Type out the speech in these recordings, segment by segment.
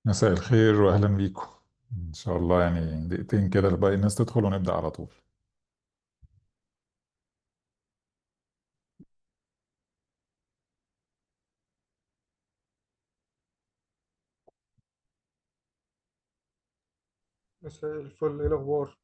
مساء الخير واهلا بيكم. ان شاء الله يعني دقيقتين كده لباقي الناس تدخل ونبدا على طول. مساء الفل، ايه الاخبار؟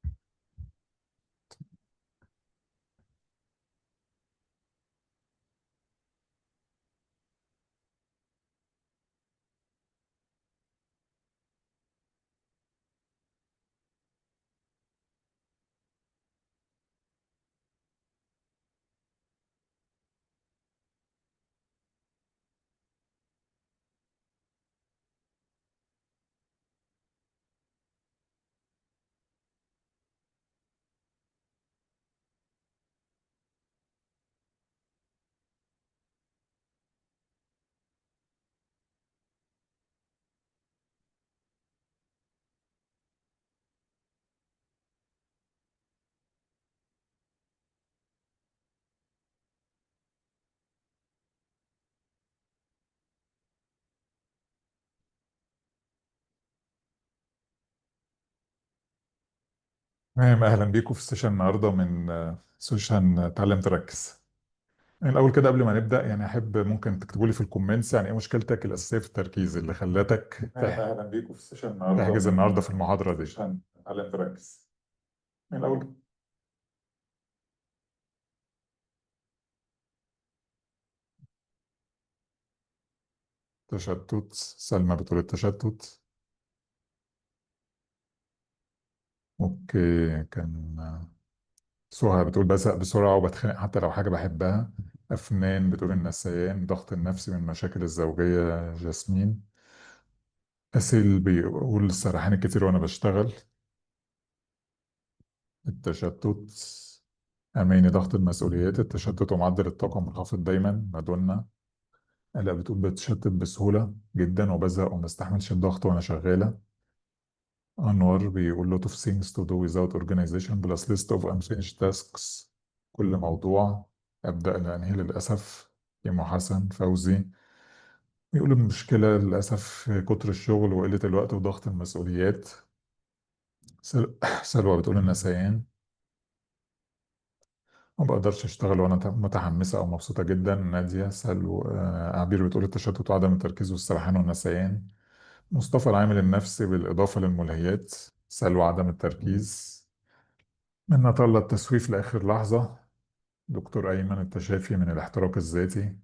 تمام، اهلا بيكم في السيشن النهارده من سيشن تعلم تركز. يعني الاول كده قبل ما نبدا يعني احب ممكن تكتبوا لي في الكومنتس يعني ايه مشكلتك الاساسيه في التركيز اللي خلتك اهلا بيكم في السيشن النهارده تحجز النهارده في المحاضره دي سيشن تعلم تركز. من الاول تشتت، سلمى بتقول التشتت. اوكي، كان سهى بتقول بزهق بسرعة وبتخانق حتى لو حاجة بحبها. أفنان بتقول النسيان، ضغط النفسي من مشاكل الزوجية. جاسمين. أسيل بيقول السرحان الكتير وأنا بشتغل. التشتت. أماني ضغط المسؤوليات، التشتت ومعدل الطاقة منخفض دايما. مادونا. لا، بتقول بتشتت بسهولة جدا وبزهق وما بستحملش الضغط وأنا شغالة. أنور بيقول lot of things to do without organization plus list of unfinished tasks. كل موضوع أبدأ لأنهي للأسف. يمو حسن فوزي بيقول المشكلة للأسف كتر الشغل وقلة الوقت وضغط المسؤوليات. سلوى بتقول النسيان. ما بقدرش أشتغل وأنا متحمسة أو مبسوطة جدا. نادية سلوى عبير بتقول التشتت وعدم التركيز والسرحان والنسيان. مصطفى العامل النفسي بالإضافة للملهيات. سلوى عدم التركيز. منا طلة التسويف لآخر لحظة. دكتور أيمن التشافي من الاحتراق الذاتي.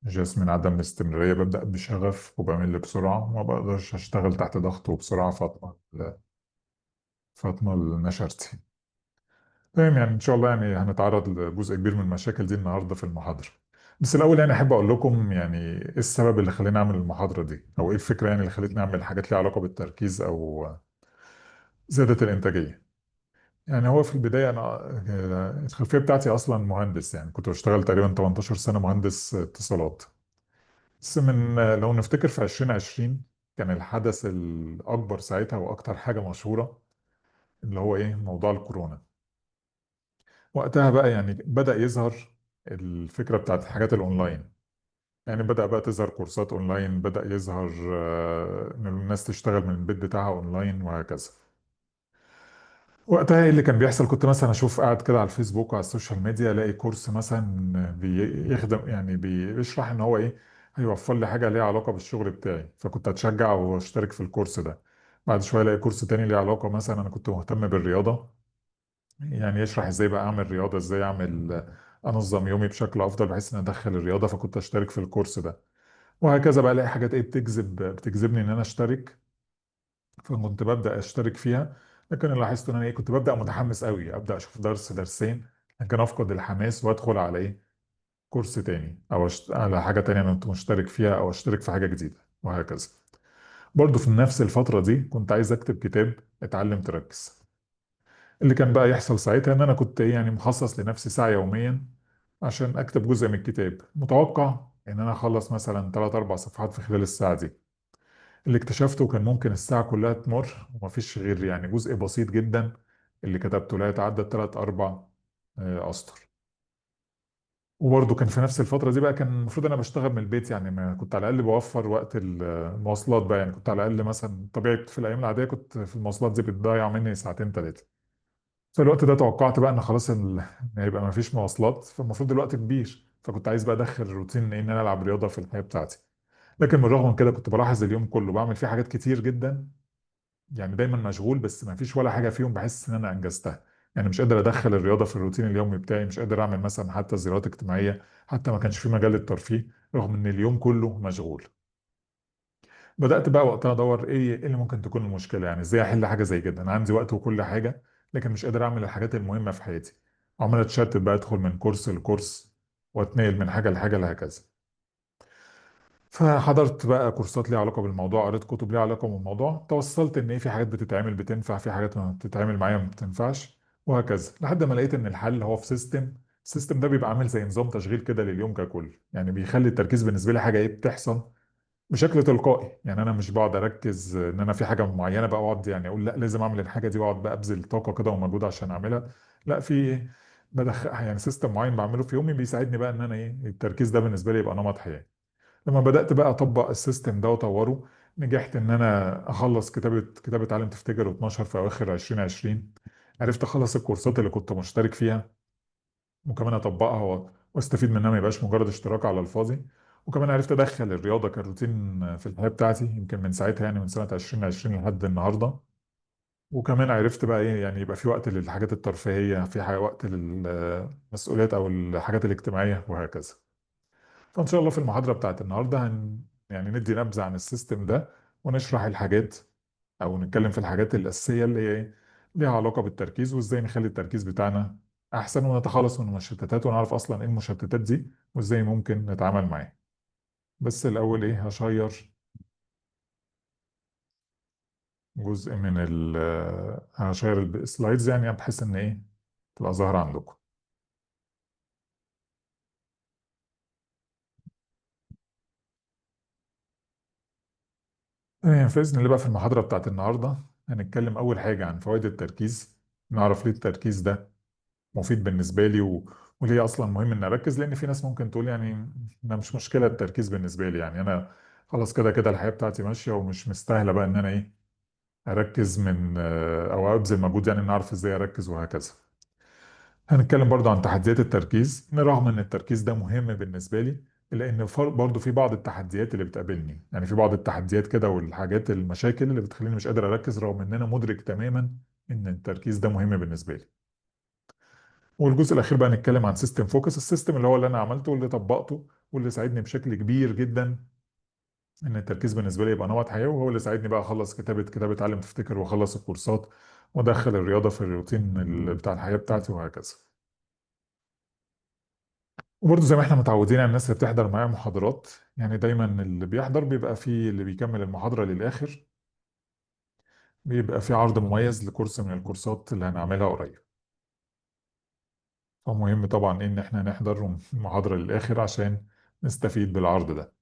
جاسمين عدم الاستمرارية، ببدأ بشغف وبمل بسرعة وما بقدرش أشتغل تحت ضغط وبسرعة. فاطمة. لا، فاطمة النشرتي. تمام، يعني إن شاء الله يعني هنتعرض لجزء كبير من المشاكل دي النهاردة في المحاضرة. بس الأول يعني أحب أقول لكم يعني إيه السبب اللي خلاني أعمل المحاضرة دي، أو إيه الفكرة يعني اللي خلتني أعمل حاجات ليها علاقة بالتركيز أو زيادة الإنتاجية. يعني هو في البداية أنا الخلفية بتاعتي أصلا مهندس، يعني كنت بشتغل تقريبا 18 سنة مهندس اتصالات. بس من لو نفتكر في 2020 كان الحدث الأكبر ساعتها وأكتر حاجة مشهورة اللي هو إيه موضوع الكورونا. وقتها بقى يعني بدأ يظهر الفكرة بتاعت الحاجات الأونلاين. يعني بدأ بقى تظهر كورسات أونلاين، بدأ يظهر إن الناس تشتغل من البيت بتاعها أونلاين وهكذا. وقتها ايه اللي كان بيحصل؟ كنت مثلا اشوف قاعد كده على الفيسبوك وعلى السوشيال ميديا الاقي كورس مثلا بيخدم يعني بيشرح ان هو ايه هيوفر لي حاجه ليها علاقه بالشغل بتاعي، فكنت اتشجع واشترك في الكورس ده. بعد شويه الاقي كورس تاني ليه علاقه، مثلا انا كنت مهتم بالرياضه، يعني يشرح ازاي بقى اعمل رياضه، ازاي اعمل انظم يومي بشكل افضل بحيث ان ادخل الرياضه، فكنت اشترك في الكورس ده. وهكذا بقى الاقي حاجات ايه بتجذبني ان انا اشترك، فكنت ببدأ أشترك فيها. لكن اللي لاحظت إن أنا إيه كنت ببدأ متحمس قوي، أبدأ أشوف درس درسين، لكن أفقد الحماس وأدخل على إيه كورس تاني أو على حاجة تانية أنا كنت مشترك فيها أو أشترك في حاجة جديدة وهكذا. برضو في نفس الفترة دي كنت عايز أكتب كتاب اتعلم تركز. اللي كان بقى يحصل ساعتها إن أنا كنت إيه يعني مخصص لنفسي ساعة يوميا عشان أكتب جزء من الكتاب، متوقع إن أنا أخلص مثلا 3 4 صفحات في خلال الساعة دي. اللي اكتشفته كان ممكن الساعة كلها تمر ومفيش غير يعني جزء بسيط جدا اللي كتبته لا يتعدى 3 4 أسطر. وبرضه كان في نفس الفترة دي بقى كان المفروض أنا بشتغل من البيت، يعني ما كنت على الأقل بوفر وقت المواصلات بقى. يعني كنت على الأقل مثلا طبيعي في الأيام العادية كنت في المواصلات دي بتضيع مني ساعتين ثلاثة. في الوقت ده توقعت بقى إن خلاص إن هيبقى ما فيش مواصلات، فالمفروض الوقت كبير، فكنت عايز بقى أدخل روتين إن أنا ألعب رياضة في الحياة بتاعتي. لكن بالرغم من كده كنت بلاحظ اليوم كله بعمل فيه حاجات كتير جدا، يعني دايما مشغول، بس ما فيش ولا حاجه فيهم بحس ان انا انجزتها. يعني مش قادر ادخل الرياضه في الروتين اليومي بتاعي، مش قادر اعمل مثلا حتى زيارات اجتماعيه، حتى ما كانش في مجال للترفيه رغم ان اليوم كله مشغول. بدات بقى وقتها ادور إيه اللي ممكن تكون المشكله، يعني ازاي احل حاجه زي كده. انا عندي وقت وكل حاجه، لكن مش قادر اعمل الحاجات المهمه في حياتي. عمال اتشتت بقى، ادخل من كورس لكورس واتنقل من حاجه لحاجه لهكذا. فحضرت بقى كورسات ليها علاقه بالموضوع، قريت كتب ليها علاقه بالموضوع، توصلت ان في حاجات بتتعمل بتنفع، في حاجات ما بتتعمل معايا ما بتنفعش، وهكذا لحد ما لقيت ان الحل هو في سيستم. السيستم ده بيبقى عامل زي نظام تشغيل كده لليوم ككل، يعني بيخلي التركيز بالنسبه لي حاجه بتحصل بشكل تلقائي. يعني انا مش بقعد اركز ان انا في حاجه معينه بقى اقعد يعني اقول لا لازم اعمل الحاجه دي واقعد بقى ابذل طاقه كده ومجهود عشان اعملها. لا، في بدخل يعني سيستم معين بعمله في يومي بيساعدني بقى ان انا التركيز ده بالنسبه لي يبقى نمط حياه. لما بدأت بقى أطبق السيستم ده وأطوره، نجحت إن أنا أخلص كتابة عالم تفتكر 12 في أواخر 2020. عرفت أخلص الكورسات اللي كنت مشترك فيها، وكمان أطبقها واستفيد منها، ما يبقاش مجرد اشتراك على الفاضي. وكمان عرفت أدخل الرياضة كروتين في الحياة بتاعتي، يمكن من ساعتها يعني من سنة 2020 لحد النهاردة. وكمان عرفت بقى يعني يبقى في وقت للحاجات الترفيهية، في وقت للمسؤوليات أو الحاجات الاجتماعية وهكذا. فإن شاء الله في المحاضرة بتاعت النهاردة يعني ندي نبذة عن السيستم ده، ونشرح الحاجات أو نتكلم في الحاجات الأساسية اللي هي ليها علاقة بالتركيز، وإزاي نخلي التركيز بتاعنا أحسن ونتخلص من المشتتات، ونعرف أصلا إيه المشتتات دي وإزاي ممكن نتعامل معاها. بس الأول هشير جزء من هشير السلايدز، يعني بحيث إن تبقى ظاهرة عندكم. بإذن الله بقى في المحاضرة بتاعت النهاردة هنتكلم أول حاجة عن فوائد التركيز، نعرف ليه التركيز ده مفيد بالنسبه لي وليه اصلا مهم ان اركز. لان في ناس ممكن تقول يعني انا مش مشكله التركيز بالنسبه لي، يعني انا خلاص كده كده الحياه بتاعتي ماشيه ومش مستاهله بقى ان انا اركز من او ابذل مجهود يعني ان اعرف ازاي اركز وهكذا. هنتكلم برضو عن تحديات التركيز، ان رغم ان التركيز ده مهم بالنسبه لي، الا ان برضو في بعض التحديات اللي بتقابلني، يعني في بعض التحديات كده والحاجات المشاكل اللي بتخليني مش قادر اركز رغم ان انا مدرك تماما ان التركيز ده مهم بالنسبه لي. والجزء الاخير بقى نتكلم عن سيستم فوكس، السيستم اللي هو اللي انا عملته واللي طبقته واللي ساعدني بشكل كبير جدا ان التركيز بالنسبه لي يبقى نمط حياه، وهو اللي ساعدني بقى اخلص كتابه علم تفتكر واخلص الكورسات وادخل الرياضه في الروتين بتاع الحياه بتاعتي وهكذا. وبرضه زي ما احنا متعودين على الناس اللي بتحضر معايا محاضرات، يعني دايما اللي بيحضر بيبقى فيه اللي بيكمل المحاضره للاخر، بيبقى في عرض مميز لكورس من الكورسات اللي هنعملها قريب. فمهم طبعا ان احنا نحضر المحاضره للاخر عشان نستفيد بالعرض ده.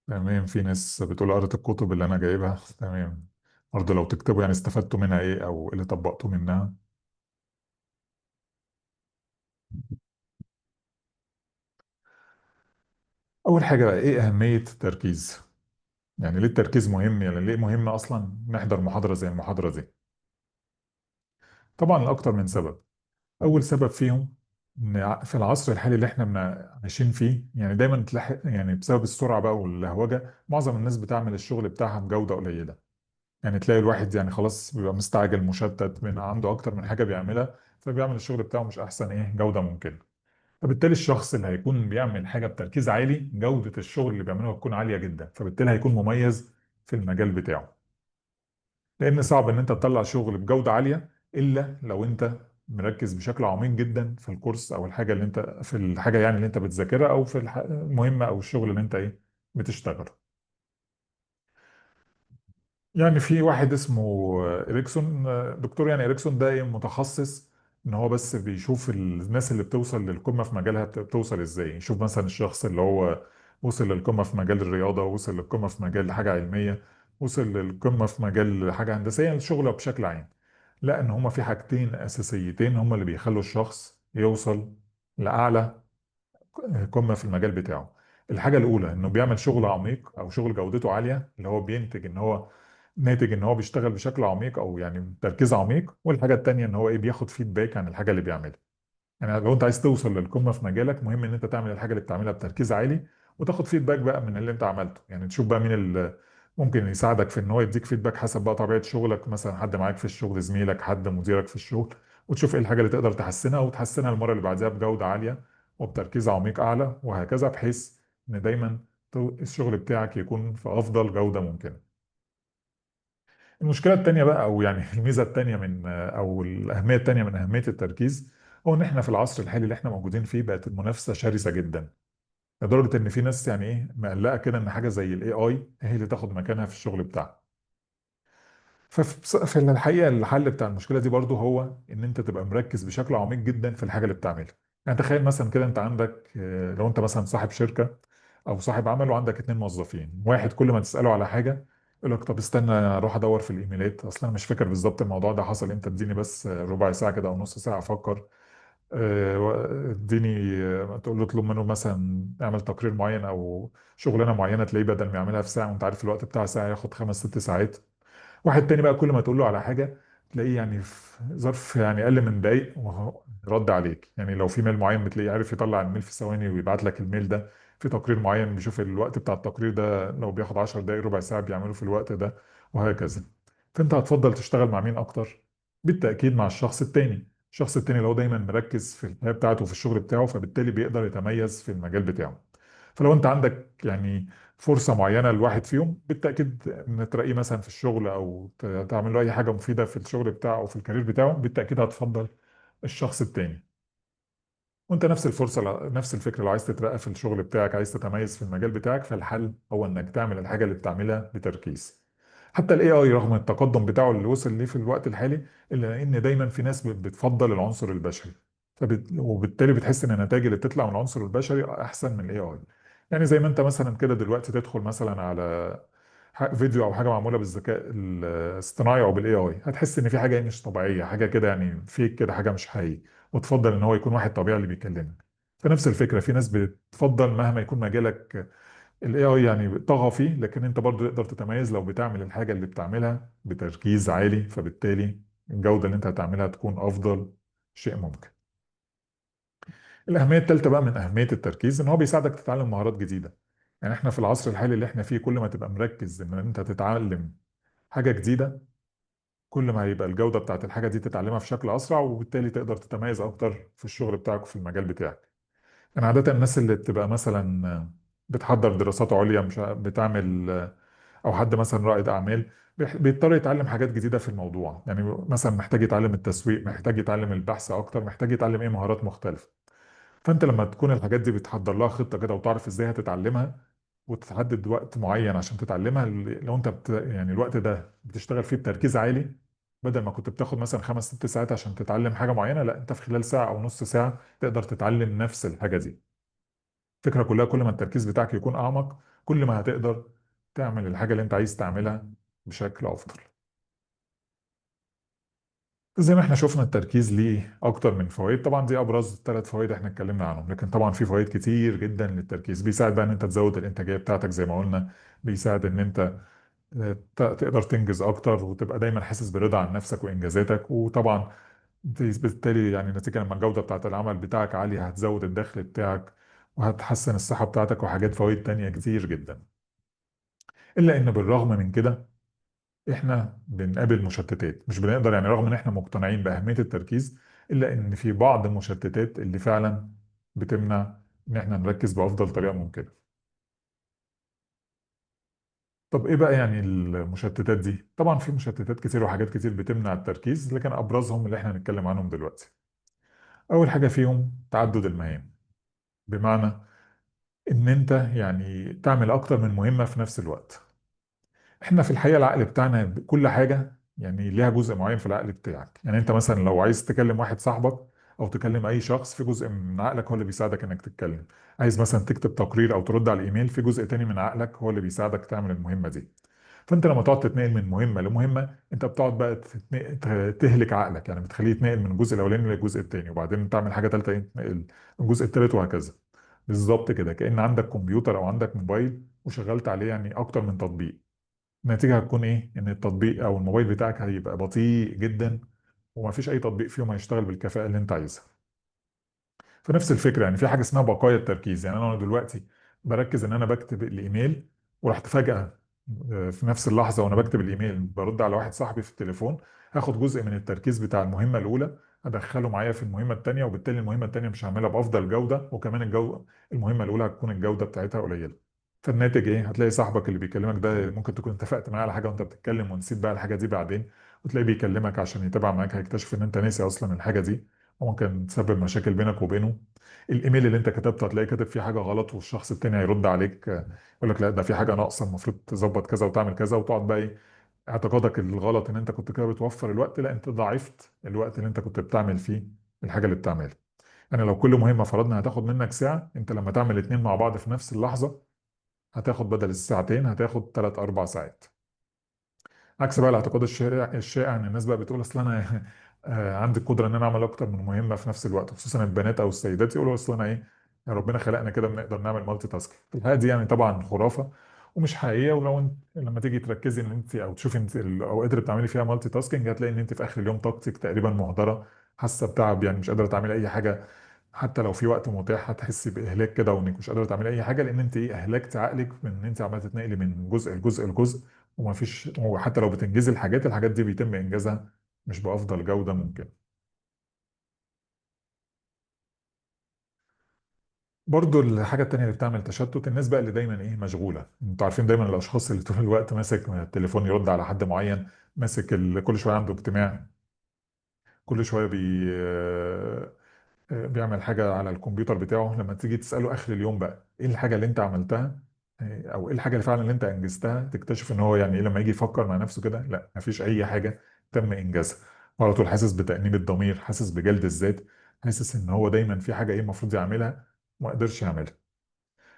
تمام، في ناس بتقول قرأت الكتب اللي أنا جايبها. تمام، برضه لو تكتبوا يعني استفدتوا منها إيه أو إيه اللي طبقتوا منها. أول حاجة بقى إيه أهمية التركيز؟ يعني ليه التركيز مهم؟ يعني ليه مهم أصلا نحضر محاضرة زي المحاضرة دي؟ طبعا لأكتر من سبب. أول سبب فيهم إن في العصر الحالي اللي إحنا عايشين فيه، يعني دايما تلاحق يعني بسبب السرعة بقى واللهوجة معظم الناس بتعمل الشغل بتاعها بجودة قليلة. يعني تلاقي الواحد يعني خلاص بيبقى مستعجل مشتت من عنده اكتر من حاجه بيعملها، فبيعمل الشغل بتاعه مش احسن جوده ممكنه. فبالتالي الشخص اللي هيكون بيعمل حاجه بتركيز عالي جوده الشغل اللي بيعمله هتكون عاليه جدا، فبالتالي هيكون مميز في المجال بتاعه. لان صعب ان انت تطلع شغل بجوده عاليه الا لو انت مركز بشكل عميق جدا في الكورس او الحاجه اللي انت في الحاجه يعني اللي انت بتذاكرها او في المهمه او الشغل اللي انت بتشتغله. يعني في واحد اسمه إريكسون، دكتور يعني إريكسون ده متخصص إن هو بس بيشوف الناس اللي بتوصل للقمة في مجالها بتوصل إزاي. يشوف مثلا الشخص اللي هو وصل للقمة في مجال الرياضة، وصل للقمة في مجال حاجة علمية، وصل للقمة في مجال حاجة هندسية، الشغل بشكل عام. لا، ان هما في حاجتين اساسيتين هما اللي بيخلوا الشخص يوصل لاعلى قمة في المجال بتاعه. الحاجة الأولى إنه بيعمل شغل عميق أو شغل جودته عالية، اللي هو بينتج إن هو ناتج إن هو بيشتغل بشكل عميق أو يعني تركيز عميق. والحاجة التانية إن هو إيه، بياخد فيدباك عن الحاجة اللي بيعملها. يعني لو انت عايز توصل للقمه في مجالك، مهم ان انت تعمل الحاجه اللي بتعملها بتركيز عالي، وتاخد فيدباك بقى من اللي انت عملته. يعني تشوف بقى مين اللي ممكن يساعدك في ان هو يديك فيدباك حسب بقى طبيعه شغلك، مثلا حد معاك في الشغل، زميلك، حد مديرك في الشغل. وتشوف ايه الحاجه اللي تقدر تحسنها، وتحسنها المره اللي بعدها بجوده عاليه وبتركيز عميق اعلى، وهكذا، بحيث ان دايما الشغل بتاعك يكون في افضل جوده ممكنه. المشكلة التانية بقى، أو يعني الميزة التانية من أو الأهمية التانية من أهمية التركيز، هو إن إحنا في العصر الحالي اللي إحنا موجودين فيه بقت المنافسة شرسة جدا، لدرجة إن في ناس يعني إيه مقلقة كده إن حاجة زي ال AI هي اللي تاخد مكانها في الشغل بتاعها. ففي الحقيقة الحل بتاع المشكلة دي برضو هو إن أنت تبقى مركز بشكل عميق جدا في الحاجة اللي بتعملها. يعني تخيل مثلا كده، أنت عندك لو أنت مثلا صاحب شركة او صاحب عمل وعندك اتنين موظفين، واحد كل ما تساله على حاجه يقول لك طب استنى اروح ادور في الايميلات، اصلا انا مش فاكر بالظبط الموضوع ده حصل امتى، اديني بس ربع ساعه كده او نص ساعه افكر. اديني تقول له اطلب منه مثلا اعمل تقرير معين او شغلانه معينه، تلاقيه بدل ما يعملها في ساعه وانت عارف الوقت بتاع ساعه ياخد 5 6 ساعات. واحد تاني بقى كل ما تقول له على حاجه تلاقيه يعني في ظرف يعني اقل من دقايق وهو رد عليك. يعني لو في ميل معين بتلاقيه عارف يطلع الميل في ثواني ويبعت لك الميل ده. في تقرير معين بيشوف الوقت بتاع التقرير ده لو بياخد 10 دقايق ربع ساعه بيعمله في الوقت ده، وهكذا. فانت هتفضل تشتغل مع مين اكتر؟ بالتاكيد مع الشخص التاني. الشخص التاني لو دايما مركز في الحياه بتاعته وفي الشغل بتاعه، فبالتالي بيقدر يتميز في المجال بتاعه. فلو انت عندك يعني فرصة معينة لواحد فيهم، بالتأكيد إن تلاقيه مثلا في الشغل أو تعمل له أي حاجة مفيدة في الشغل بتاعه أو في الكارير بتاعه، بالتأكيد هتفضل الشخص التاني. وأنت نفس الفرصة، نفس الفكرة، لو عايز تترقى في الشغل بتاعك، عايز تتميز في المجال بتاعك، فالحل هو إنك تعمل الحاجة اللي بتعملها بتركيز. حتى الاي اي رغم التقدم بتاعه اللي وصل ليه في الوقت الحالي، الا ان دايما في ناس بتفضل العنصر البشري. وبالتالي بتحس ان النتائج اللي بتطلع من العنصر البشري احسن من الاي اي. يعني زي ما انت مثلا كده دلوقتي تدخل مثلا على فيديو او حاجه معموله بالذكاء الاصطناعي او بالاي اي، هتحس ان في حاجه مش طبيعيه، حاجه كده يعني فيك كده، حاجه مش حقيقي. وتفضل ان هو يكون واحد طبيعي اللي بيكلمك. فنفس الفكره، في ناس بتفضل مهما يكون مجالك الاي اي يعني طغى فيه، لكن انت برضو تقدر تتميز لو بتعمل الحاجه اللي بتعملها بتركيز عالي، فبالتالي الجوده اللي انت هتعملها تكون افضل شيء ممكن. الاهميه الثالثه بقى من اهميه التركيز ان هو بيساعدك تتعلم مهارات جديده. يعني احنا في العصر الحالي اللي احنا فيه، كل ما تبقى مركز ان انت تتعلم حاجه جديده، كل ما هيبقى الجوده بتاعت الحاجه دي تتعلمها في شكل اسرع، وبالتالي تقدر تتميز اكتر في الشغل بتاعك وفي المجال بتاعك. انا عاده الناس اللي بتبقى مثلا بتحضر دراسات عليا، مش بتعمل، او حد مثلا رائد اعمال، بيضطر يتعلم حاجات جديده في الموضوع. يعني مثلا محتاج يتعلم التسويق، محتاج يتعلم البحث اكتر، محتاج يتعلم ايه مهارات مختلفه. فانت لما تكون الحاجات دي بتحضر لها خطه كده وتعرف ازاي هتتعلمها، وتحدد وقت معين عشان تتعلمها، لو انت يعني الوقت ده بتشتغل فيه بتركيز عالي، بدل ما كنت بتاخد مثلا 5 6 ساعات عشان تتعلم حاجه معينه، لا انت في خلال ساعه او نص ساعه تقدر تتعلم نفس الحاجه دي. الفكرة كلها كل ما التركيز بتاعك يكون أعمق، كل ما هتقدر تعمل الحاجة اللي أنت عايز تعملها بشكل أفضل. زي ما احنا شفنا التركيز ليه أكتر من فوائد. طبعا دي أبرز 3 فوائد احنا اتكلمنا عنهم، لكن طبعا في فوائد كتير جدا للتركيز. بيساعد بقى إن أنت تزود الإنتاجية بتاعتك زي ما قلنا. بيساعد إن أنت تقدر تنجز أكتر، وتبقى دايما حاسس برضا عن نفسك وإنجازاتك. وطبعا بالتالي يعني نتيجة لما الجودة بتاعت العمل بتاعك عالية، هتزود الدخل بتاعك، وهتحسن الصحة بتاعتك، وحاجات فوائد تانية كتير جدا. الا ان بالرغم من كده احنا بنقابل مشتتات، مش بنقدر يعني رغم ان احنا مقتنعين باهميه التركيز، الا ان في بعض المشتتات اللي فعلا بتمنع ان احنا نركز بافضل طريقه ممكنه. طب ايه بقى يعني المشتتات دي؟ طبعا في مشتتات كتير وحاجات كتير بتمنع التركيز، لكن ابرزهم اللي احنا هنتكلم عنهم دلوقتي. اول حاجه فيهم تعدد المهام. بمعنى ان انت يعني تعمل اكتر من مهمه في نفس الوقت. احنا في الحقيقه العقل بتاعنا كل حاجه يعني ليها جزء معين في العقل بتاعك. يعني انت مثلا لو عايز تكلم واحد صاحبك او تكلم اي شخص، في جزء من عقلك هو اللي بيساعدك انك تتكلم. عايز مثلا تكتب تقرير او ترد على الايميل، في جزء تاني من عقلك هو اللي بيساعدك تعمل المهمه دي. فانت لما تقعد تتنقل من مهمه لمهمه، انت بتقعد بقى تهلك عقلك، يعني بتخليه يتنقل من الجزء الاولاني للجزء الثاني، وبعدين تعمل حاجه ثالثه يتنقل الجزء الثالث، وهكذا. بالظبط كده، كأن عندك كمبيوتر او عندك موبايل وشغلت عليه يعني اكتر من تطبيق. النتيجه هتكون ايه؟ ان التطبيق او الموبايل بتاعك هيبقى بطيء جدا، ومفيش اي تطبيق فيهم هيشتغل بالكفاءه اللي انت عايزها. فنفس الفكره، يعني في حاجه اسمها بقايا التركيز. يعني انا دلوقتي بركز ان انا بكتب الايميل، ورحت فجاه في نفس اللحظه وانا بكتب الايميل برد على واحد صاحبي في التليفون، هاخد جزء من التركيز بتاع المهمه الاولى ادخله معايا في المهمه الثانيه، وبالتالي المهمه الثانيه مش هعملها بافضل جوده، وكمان المهمه الاولى هتكون الجوده بتاعتها قليله. فالناتج ايه؟ هتلاقي صاحبك اللي بيكلمك ده ممكن تكون اتفقت معاه على حاجه وانت بتتكلم ونسيت بقى الحاجه دي بعدين، وتلاقيه بيكلمك عشان يتابع معاك، هيكتشف ان انت ناسي اصلا الحاجه دي، وممكن تسبب مشاكل بينك وبينه. الايميل اللي انت كتبته هتلاقي كاتب فيه حاجه غلط، والشخص التاني هيرد عليك يقول لك لا ده في حاجه ناقصه، المفروض تظبط كذا وتعمل كذا، وتقعد بقى ايه، اعتقادك الغلط ان انت كنت كده بتوفر الوقت، لا انت ضاعفت الوقت اللي انت كنت بتعمل فيه الحاجه اللي بتعملها. يعني لو كل مهمه فرضنا هتاخد منك ساعه، انت لما تعمل اتنين مع بعض في نفس اللحظه هتاخد بدل الساعتين هتاخد 3 4 ساعات. عكس بقى الاعتقاد الشائع ان الناس بقى بتقول اصل انا عندي القدره ان انا اعمل اكتر من مهمه في نفس الوقت، خصوصا البنات او السيدات يقولوا اصل انا ايه، يا ربنا خلقنا كده بنقدر نعمل مالتي تاسك. الحقيقه دي يعني طبعا خرافه ومش حقيقيه. ولو انت لما تيجي تركزي ان انت او تشوفي انت الاوقات اللي بتعملي فيها مالتي تاسكينج، هتلاقي ان انت في اخر اليوم طاقتك تقريبا مهدره، حاسه بتعب، يعني مش قادره تعملي اي حاجه. حتى لو في وقت متاح هتحسي باهلاك كده، وانك مش قادره تعملي اي حاجه، لان انت ايه، اهلكت عقلك من ان انت عماله تتنقلي من جزء لجزء لجزء. وما فيش، وحتى لو بتنجزي الحاجات دي بيتم انجازها مش بافضل جوده ممكن. برضو الحاجه التانيه اللي بتعمل تشتت، الناس بقى اللي دايما ايه مشغوله. انتوا عارفين دايما الاشخاص اللي طول الوقت ماسك التليفون يرد على حد معين، ماسك كل شويه عنده اجتماع، كل شويه بيعمل حاجة على الكمبيوتر بتاعه. لما تيجي تسأله آخر اليوم بقى إيه الحاجة اللي أنت عملتها، أو إيه الحاجة اللي فعلا اللي أنت أنجزتها، تكتشف إن هو يعني إيه، لما يجي يفكر مع نفسه كده لا مفيش أي حاجة تم إنجازها. على طول حاسس بتأنيب الضمير، حاسس بجلد الذات، حاسس إن هو دايما في حاجة إيه المفروض يعملها وما قدرش يعملها.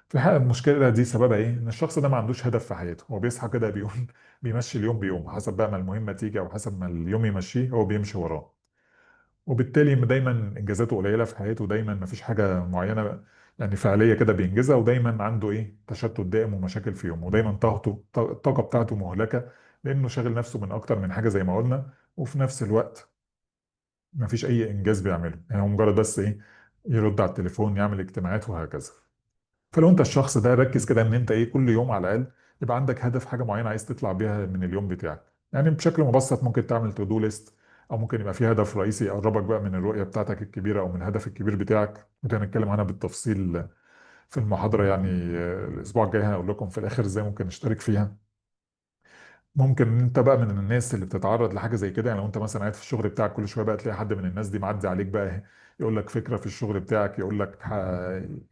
في الحقيقة المشكلة دي سببها إيه؟ إن الشخص ده ما عندوش هدف في حياته، هو بيصحى كده بيقول بيمشي اليوم بيوم حسب بقى ما المهمة تيجي، أو حسب ما اليوم يمشيه هو بيمشي وراه. وبالتالي دايما انجازاته قليله في حياته، دايما ما فيش حاجه معينه يعني فعاليه كده بينجزها، ودايما عنده ايه، تشتت دائم ومشاكل في يومه، ودايما الطاقه بتاعته مهلكه، لانه شاغل نفسه من اكتر من حاجه زي ما قلنا، وفي نفس الوقت ما فيش اي انجاز بيعمله، يعني هو مجرد بس ايه، يرد على التليفون، يعمل اجتماعات وهكذا. فلو انت الشخص ده ركز كده ان انت ايه، كل يوم على الاقل يبقى عندك هدف، حاجه معينه عايز تطلع بيها من اليوم بتاعك. يعني بشكل مبسط ممكن تعمل تو دو ليست، او ممكن يبقى في هدف رئيسي يقربك بقى من الرؤيه بتاعتك الكبيره، او من الهدف الكبير بتاعك، وده هنتكلم عنها بالتفصيل في المحاضره يعني. الاسبوع الجاي هقول لكم في الاخر ازاي ممكن نشترك فيها. ممكن انت بقى من الناس اللي بتتعرض لحاجه زي كده، يعني لو انت مثلا قاعد في الشغل بتاعك كل شويه بقى تلاقي حد من الناس دي معدي عليك بقى يقول لك فكره في الشغل بتاعك، يقول لك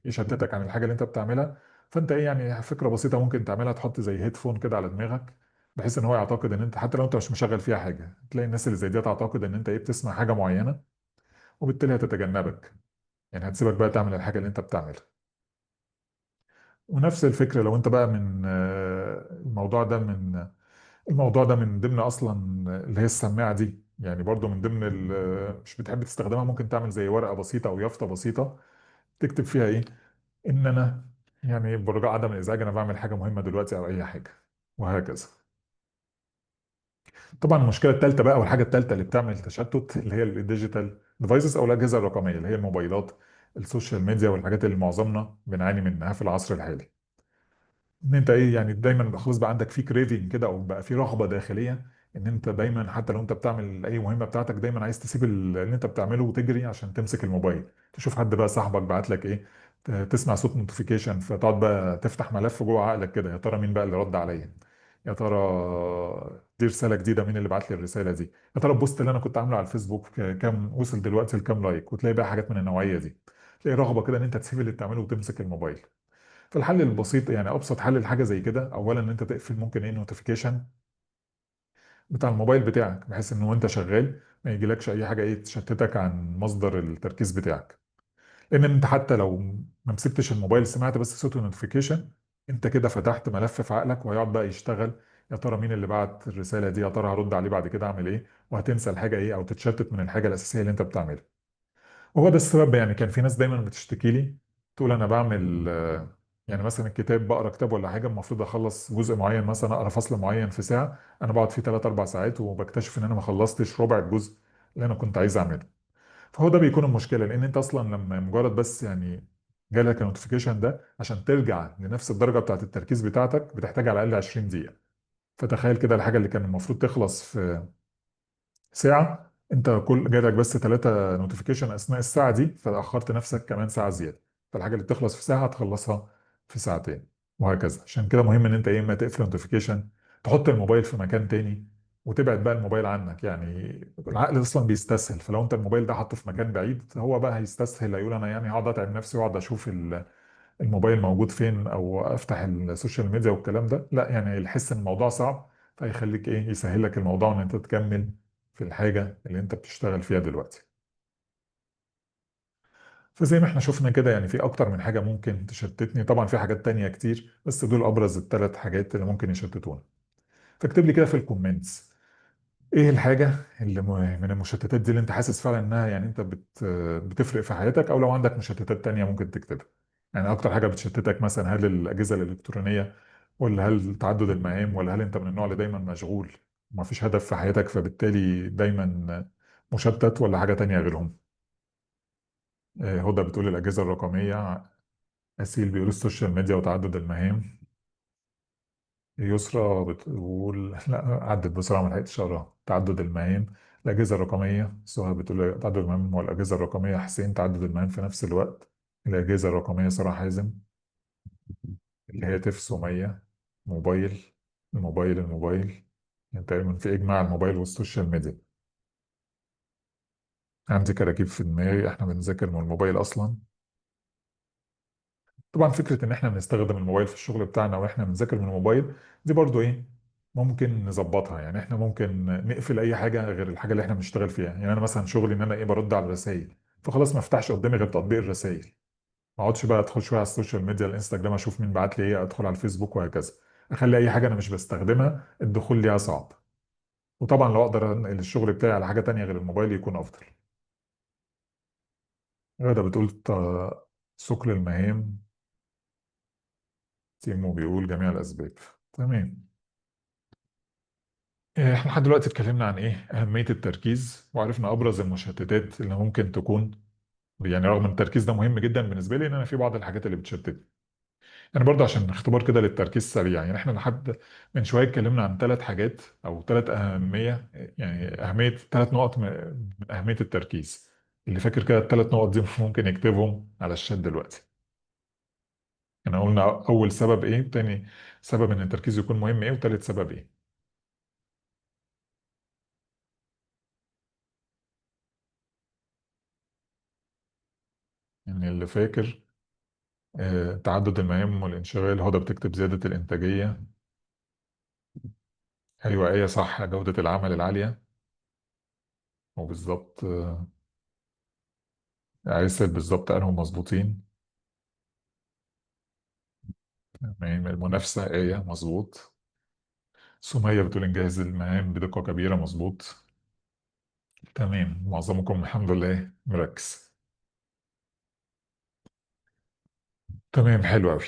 يشتتك عن الحاجه اللي انت بتعملها. فانت ايه يعني، فكره بسيطه ممكن تعملها، تحط زي هيدفون كده على دماغك، بحيث ان هو يعتقد ان انت حتى لو انت مش مشغل فيها حاجه، تلاقي الناس اللي زي دي تعتقد ان انت ايه، بتسمع حاجه معينه، وبالتالي هتتجنبك، يعني هتسيبك بقى تعمل الحاجه اللي انت بتعملها. ونفس الفكره لو انت بقى من الموضوع ده من ضمن اصلا اللي هي السماعه دي، يعني برضو من ضمن مش بتحب تستخدمها، ممكن تعمل زي ورقه بسيطه او يافطه بسيطه تكتب فيها ايه، ان انا يعني برجاء عدم الازعاج انا بعمل حاجه مهمه دلوقتي او اي حاجه، وهكذا. طبعا المشكله الثالثه بقى، والحاجه الثالثه اللي بتعمل تشتت، اللي هي الديجيتال ديفايسز او الاجهزه الرقميه، اللي هي الموبايلات، السوشيال ميديا، والحاجات اللي معظمنا بنعاني منها في العصر الحالي. ان انت ايه يعني، دايما خلاص بقى عندك في كريفنج كده، او بقى في رغبه داخليه ان انت دايما حتى لو انت بتعمل اي مهمه بتاعتك، دايما عايز تسيب اللي انت بتعمله وتجري عشان تمسك الموبايل، تشوف حد بقى صاحبك بعت لك ايه، تسمع صوت نوتيفيكيشن، فتقعد بقى تفتح ملف جوه عقلك كده، يا ترى مين بقى اللي رد عليا، يا ترى دي رساله جديده، مين اللي بعت لي الرساله دي، يا ترى البوست اللي انا كنت عامله على الفيسبوك كام وصل دلوقتي لكام لايك، وتلاقي بقى حاجات من النوعيه دي. تلاقي رغبه كده ان انت تسيب اللي بتعمله وتمسك الموبايل. فالحل البسيط يعني، ابسط حل لحاجه زي كده، اولا ان انت تقفل ممكن ايه النوتيفيكيشن بتاع الموبايل بتاعك، بحيث ان وانت شغال ما يجيلكش اي حاجه ايه تشتتك عن مصدر التركيز بتاعك. لان انت حتى لو ما مسكتش الموبايل، سمعت بس صوت النوتيفيكيشن، انت كده فتحت ملف في عقلك وهيقعد بقى يشتغل، يا ترى مين اللي بعت الرساله دي، يا ترى هرد عليه بعد كده اعمل ايه، وهتنسى الحاجه ايه او تتشتت من الحاجه الاساسيه اللي انت بتعملها. وهو ده السبب. يعني كان في ناس دايما بتشتكي لي تقول انا بعمل يعني مثلا الكتاب، بقرا كتاب ولا حاجه المفروض اخلص جزء معين، مثلا اقرا فصل معين في ساعه، انا بقعد فيه 3 4 ساعات وبكتشف ان انا ما خلصتش ربع الجزء اللي انا كنت عايز اعمله. فهو ده بيكون المشكله، لان انت اصلا لما مجرد بس يعني جالك النوتيفيكيشن ده عشان ترجع لنفس الدرجه بتاعت التركيز بتاعتك بتحتاج على الاقل 20 دقيقه. فتخيل كده الحاجه اللي كان المفروض تخلص في ساعة، انت كل جالك بس 3 نوتيفيكيشن اثناء الساعة دي، فاخرت نفسك كمان ساعة زيادة. فالحاجة اللي بتخلص في ساعة تخلصها في ساعتين، وهكذا. عشان كده مهم ان انت يا اما تقفل نوتيفيكيشن، تحط الموبايل في مكان تاني، وتبعد بقى الموبايل عنك. يعني العقل اصلا بيستسهل، فلو انت الموبايل ده حاطه في مكان بعيد هو بقى هيستسهل، هيقول انا يعني هقعد اتعب نفسي واقعد اشوف الموبايل موجود فين او افتح السوشيال ميديا والكلام ده. لا، يعني يحس ان الموضوع صعب، فيخليك ايه، يسهل لك الموضوع ان انت تكمل في الحاجة اللي انت بتشتغل فيها دلوقتي. فزي ما احنا شفنا كده، يعني في اكتر من حاجة ممكن تشتتني. طبعا في حاجات تانية كتير، بس دول ابرز ال3 حاجات اللي ممكن يشتتونا. فاكتب لي كده في الكومنتس ايه الحاجة اللي من المشتتات دي اللي انت حاسس فعلا انها يعني انت بتفرق في حياتك، او لو عندك مشتتات تانية ممكن تكتبها. يعني اكتر حاجة بتشتتك مثلا، هل الاجهزة الالكترونية، ولا هل تعدد المهام، ولا هل انت من النوع اللي دايما مشغول وما فيش هدف في حياتك فبالتالي دايما مشتت، ولا حاجة تانية غيرهم؟ هدى بتقول الأجهزة الرقمية، أسيل بيقول السوشيال ميديا وتعدد المهام، يسرا بتقول لا عدت بسرعة ما لحقتش أقراها، تعدد المهام الأجهزة الرقمية. سهى بتقول تعدد المهام والأجهزة الرقمية، حسين تعدد المهام في نفس الوقت، الأجهزة الرقمية سارة حازم، الهاتف سمية، موبايل، الموبايل يعني تقريبا في إجماع على الموبايل والسوشيال ميديا. عندي كراكيب في دماغي، احنا بنذاكر من الموبايل أصلا. طبعا فكرة ان احنا بنستخدم الموبايل في الشغل بتاعنا واحنا بنذاكر من الموبايل، دي برضو ايه، ممكن نظبطها. يعني احنا ممكن نقفل اي حاجة غير الحاجة اللي احنا بنشتغل فيها. يعني انا مثلا شغلي ان انا ايه، برد على الرسائل، فخلاص ما افتحش قدامي غير تطبيق الرسائل، ما اقعدش بقى ادخل شوية على السوشيال ميديا، الانستجرام اشوف مين بعت لي ايه، ادخل على الفيسبوك وهكذا. اخلي اي حاجة انا مش بستخدمها الدخول ليها صعب. وطبعا لو اقدر انقل الشغل بتاعي على حاجة تانية غير الموبايل يكون افضل. غادة بتقول ثقل المهام، تيمو بيقول جميع الاسباب. تمام. احنا لحد دلوقتي اتكلمنا عن ايه، أهمية التركيز، وعرفنا أبرز المشتتات اللي ممكن تكون. يعني رغم ان التركيز ده مهم جدا بالنسبة لي، ان انا في بعض الحاجات اللي بتشتتني. يعني برضه عشان اختبار كده للتركيز سريع، يعني احنا لحد من شوية اتكلمنا عن 3 حاجات او 3 أهمية، يعني أهمية 3 نقط من أهمية التركيز. اللي فاكر كده ال3 نقط دي ممكن يكتبهم على الشات دلوقتي. احنا قلنا أول سبب ايه، وتاني سبب ان التركيز يكون مهم ايه، وتالت سبب ايه. يعني اللي فاكر تعدد المهام والانشغال. هدى بتكتب زيادة الإنتاجية. أيوة أيه صح، جودة العمل العالية. وبالظبط عايز بالظبط أنهم مظبوطين. تمام. المنافسة آية مظبوط. سمية بتقول إنجاز المهام بدقة كبيرة مظبوط. تمام، معظمكم الحمد لله مركز. تمام، حلو أوي.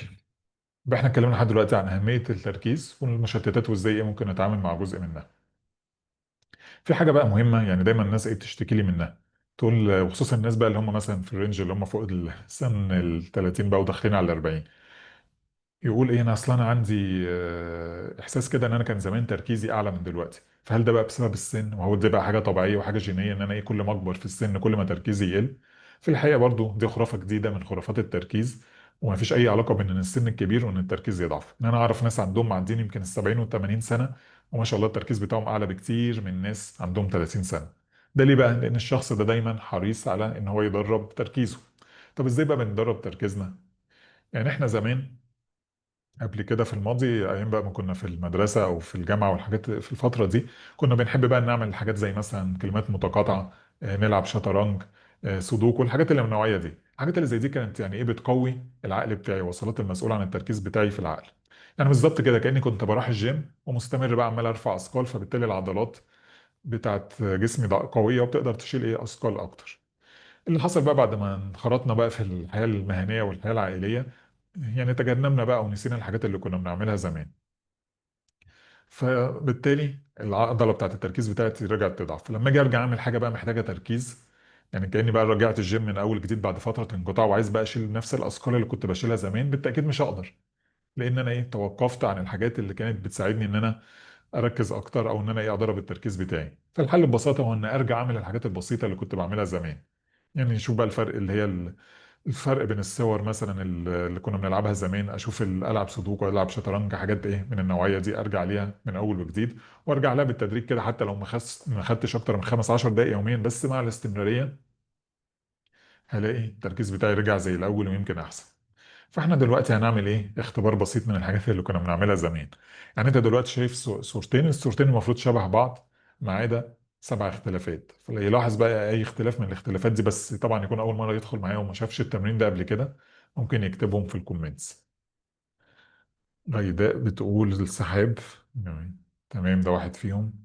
يبقى احنا اتكلمنا لحد دلوقتي عن أهمية التركيز والمشتتات وإزاي إيه ممكن نتعامل مع جزء منها. في حاجة بقى مهمة، يعني دايما الناس ايه بتشتكي لي منها، تقول وخصوصا الناس بقى اللي هم مثلا في الرينج اللي هم فوق السن ال 30 بقى وداخلين على ال 40، يقول ايه، انا اصلا انا عندي احساس كده ان انا كان زمان تركيزي اعلى من دلوقتي. فهل ده بقى بسبب السن، وهو ده بقى حاجة طبيعية وحاجة جينية ان انا ايه كل ما اكبر في السن كل ما تركيزي يقل؟ في الحقيقة برضو دي خرافة جديدة من خرافات التركيز، وما فيش اي علاقة بين ان السن الكبير وان التركيز يضعف. ان انا اعرف ناس عندهم معديين يمكن ال 70 وال 80 سنة، وما شاء الله التركيز بتاعهم اعلى بكتير من ناس عندهم 30 سنة. ده ليه بقى؟ لان الشخص ده دايما حريص على ان هو يدرب تركيزه. طب ازاي بقى بندرب تركيزنا؟ يعني احنا زمان قبل كده في الماضي، ايام بقى ما كنا في المدرسه او في الجامعه والحاجات في الفتره دي، كنا بنحب بقى نعمل حاجات زي مثلا كلمات متقاطعه، نلعب شطرنج، سودوكو، الحاجات اللي من النوعيه دي. الحاجات اللي زي دي كانت يعني ايه بتقوي العقل بتاعي، وصلات المسؤول عن التركيز بتاعي في العقل. يعني بالظبط كده كأني كنت بروح الجيم ومستمر بقى عمال ارفع اثقال، فبالتالي العضلات بتاعت جسمي ده قوية وبتقدر تشيل ايه اثقال اكتر. اللي حصل بقى بعد ما انخرطنا بقى في الحياة المهنية والحياة العائلية، يعني تجنبنا بقى ونسينا الحاجات اللي كنا بنعملها زمان. فبالتالي العضله بتاعت التركيز بتاعتي رجعت تضعف. فلما اجي ارجع اعمل حاجه بقى محتاجه تركيز، يعني كاني بقى رجعت الجيم من اول جديد بعد فتره انقطاع، وعايز بقى اشيل نفس الاثقال اللي كنت بشيلها زمان، بالتاكيد مش هقدر. لان انا ايه توقفت عن الحاجات اللي كانت بتساعدني ان انا اركز اكتر، او ان انا ايه اضرب التركيز بتاعي. فالحل ببساطه هو ان ارجع اعمل الحاجات البسيطه اللي كنت بعملها زمان. يعني نشوف بقى الفرق اللي هي الفرق بين الصور مثلا اللي كنا بنلعبها زمان، اشوف العب سودوكو، العب شطرنج، حاجات ايه من النوعيه دي، ارجع ليها من اول وجديد. وارجع لها بالتدريج كده، حتى لو ما خدتش اكتر من 15 دقائق يوميا، بس مع الاستمراريه هلاقي التركيز بتاعي رجع زي الاول ويمكن احسن. فاحنا دلوقتي هنعمل ايه اختبار بسيط من الحاجات اللي كنا بنعملها زمان. يعني انت دلوقتي شايف صورتين، الصورتين المفروض شبه بعض ما عدا 7 اختلافات. فاللي يلاحظ بقى اي اختلاف من الاختلافات دي، بس طبعا يكون اول مره يدخل معايا وما شافش التمرين ده قبل كده، ممكن يكتبهم في الكومنتس. غيداء بتقول السحاب. تمام، ده واحد فيهم.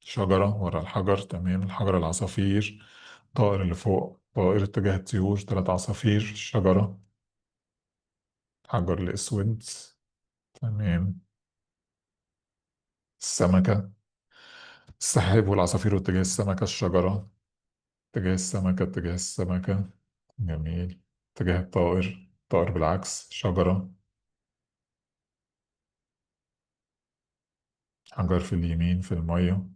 شجرة ورا الحجر، تمام. الحجر العصافير. طائر اللي فوق طائر اتجاه الطيور، 3 عصافير، شجرة. حجر الأسود، تمام. السمكة. السحاب والعصافير واتجاه السمكة، الشجرة. اتجاه السمكة، اتجاه السمكة، جميل. اتجاه الطائر، الطائر بالعكس، شجرة. حجر في اليمين في المية.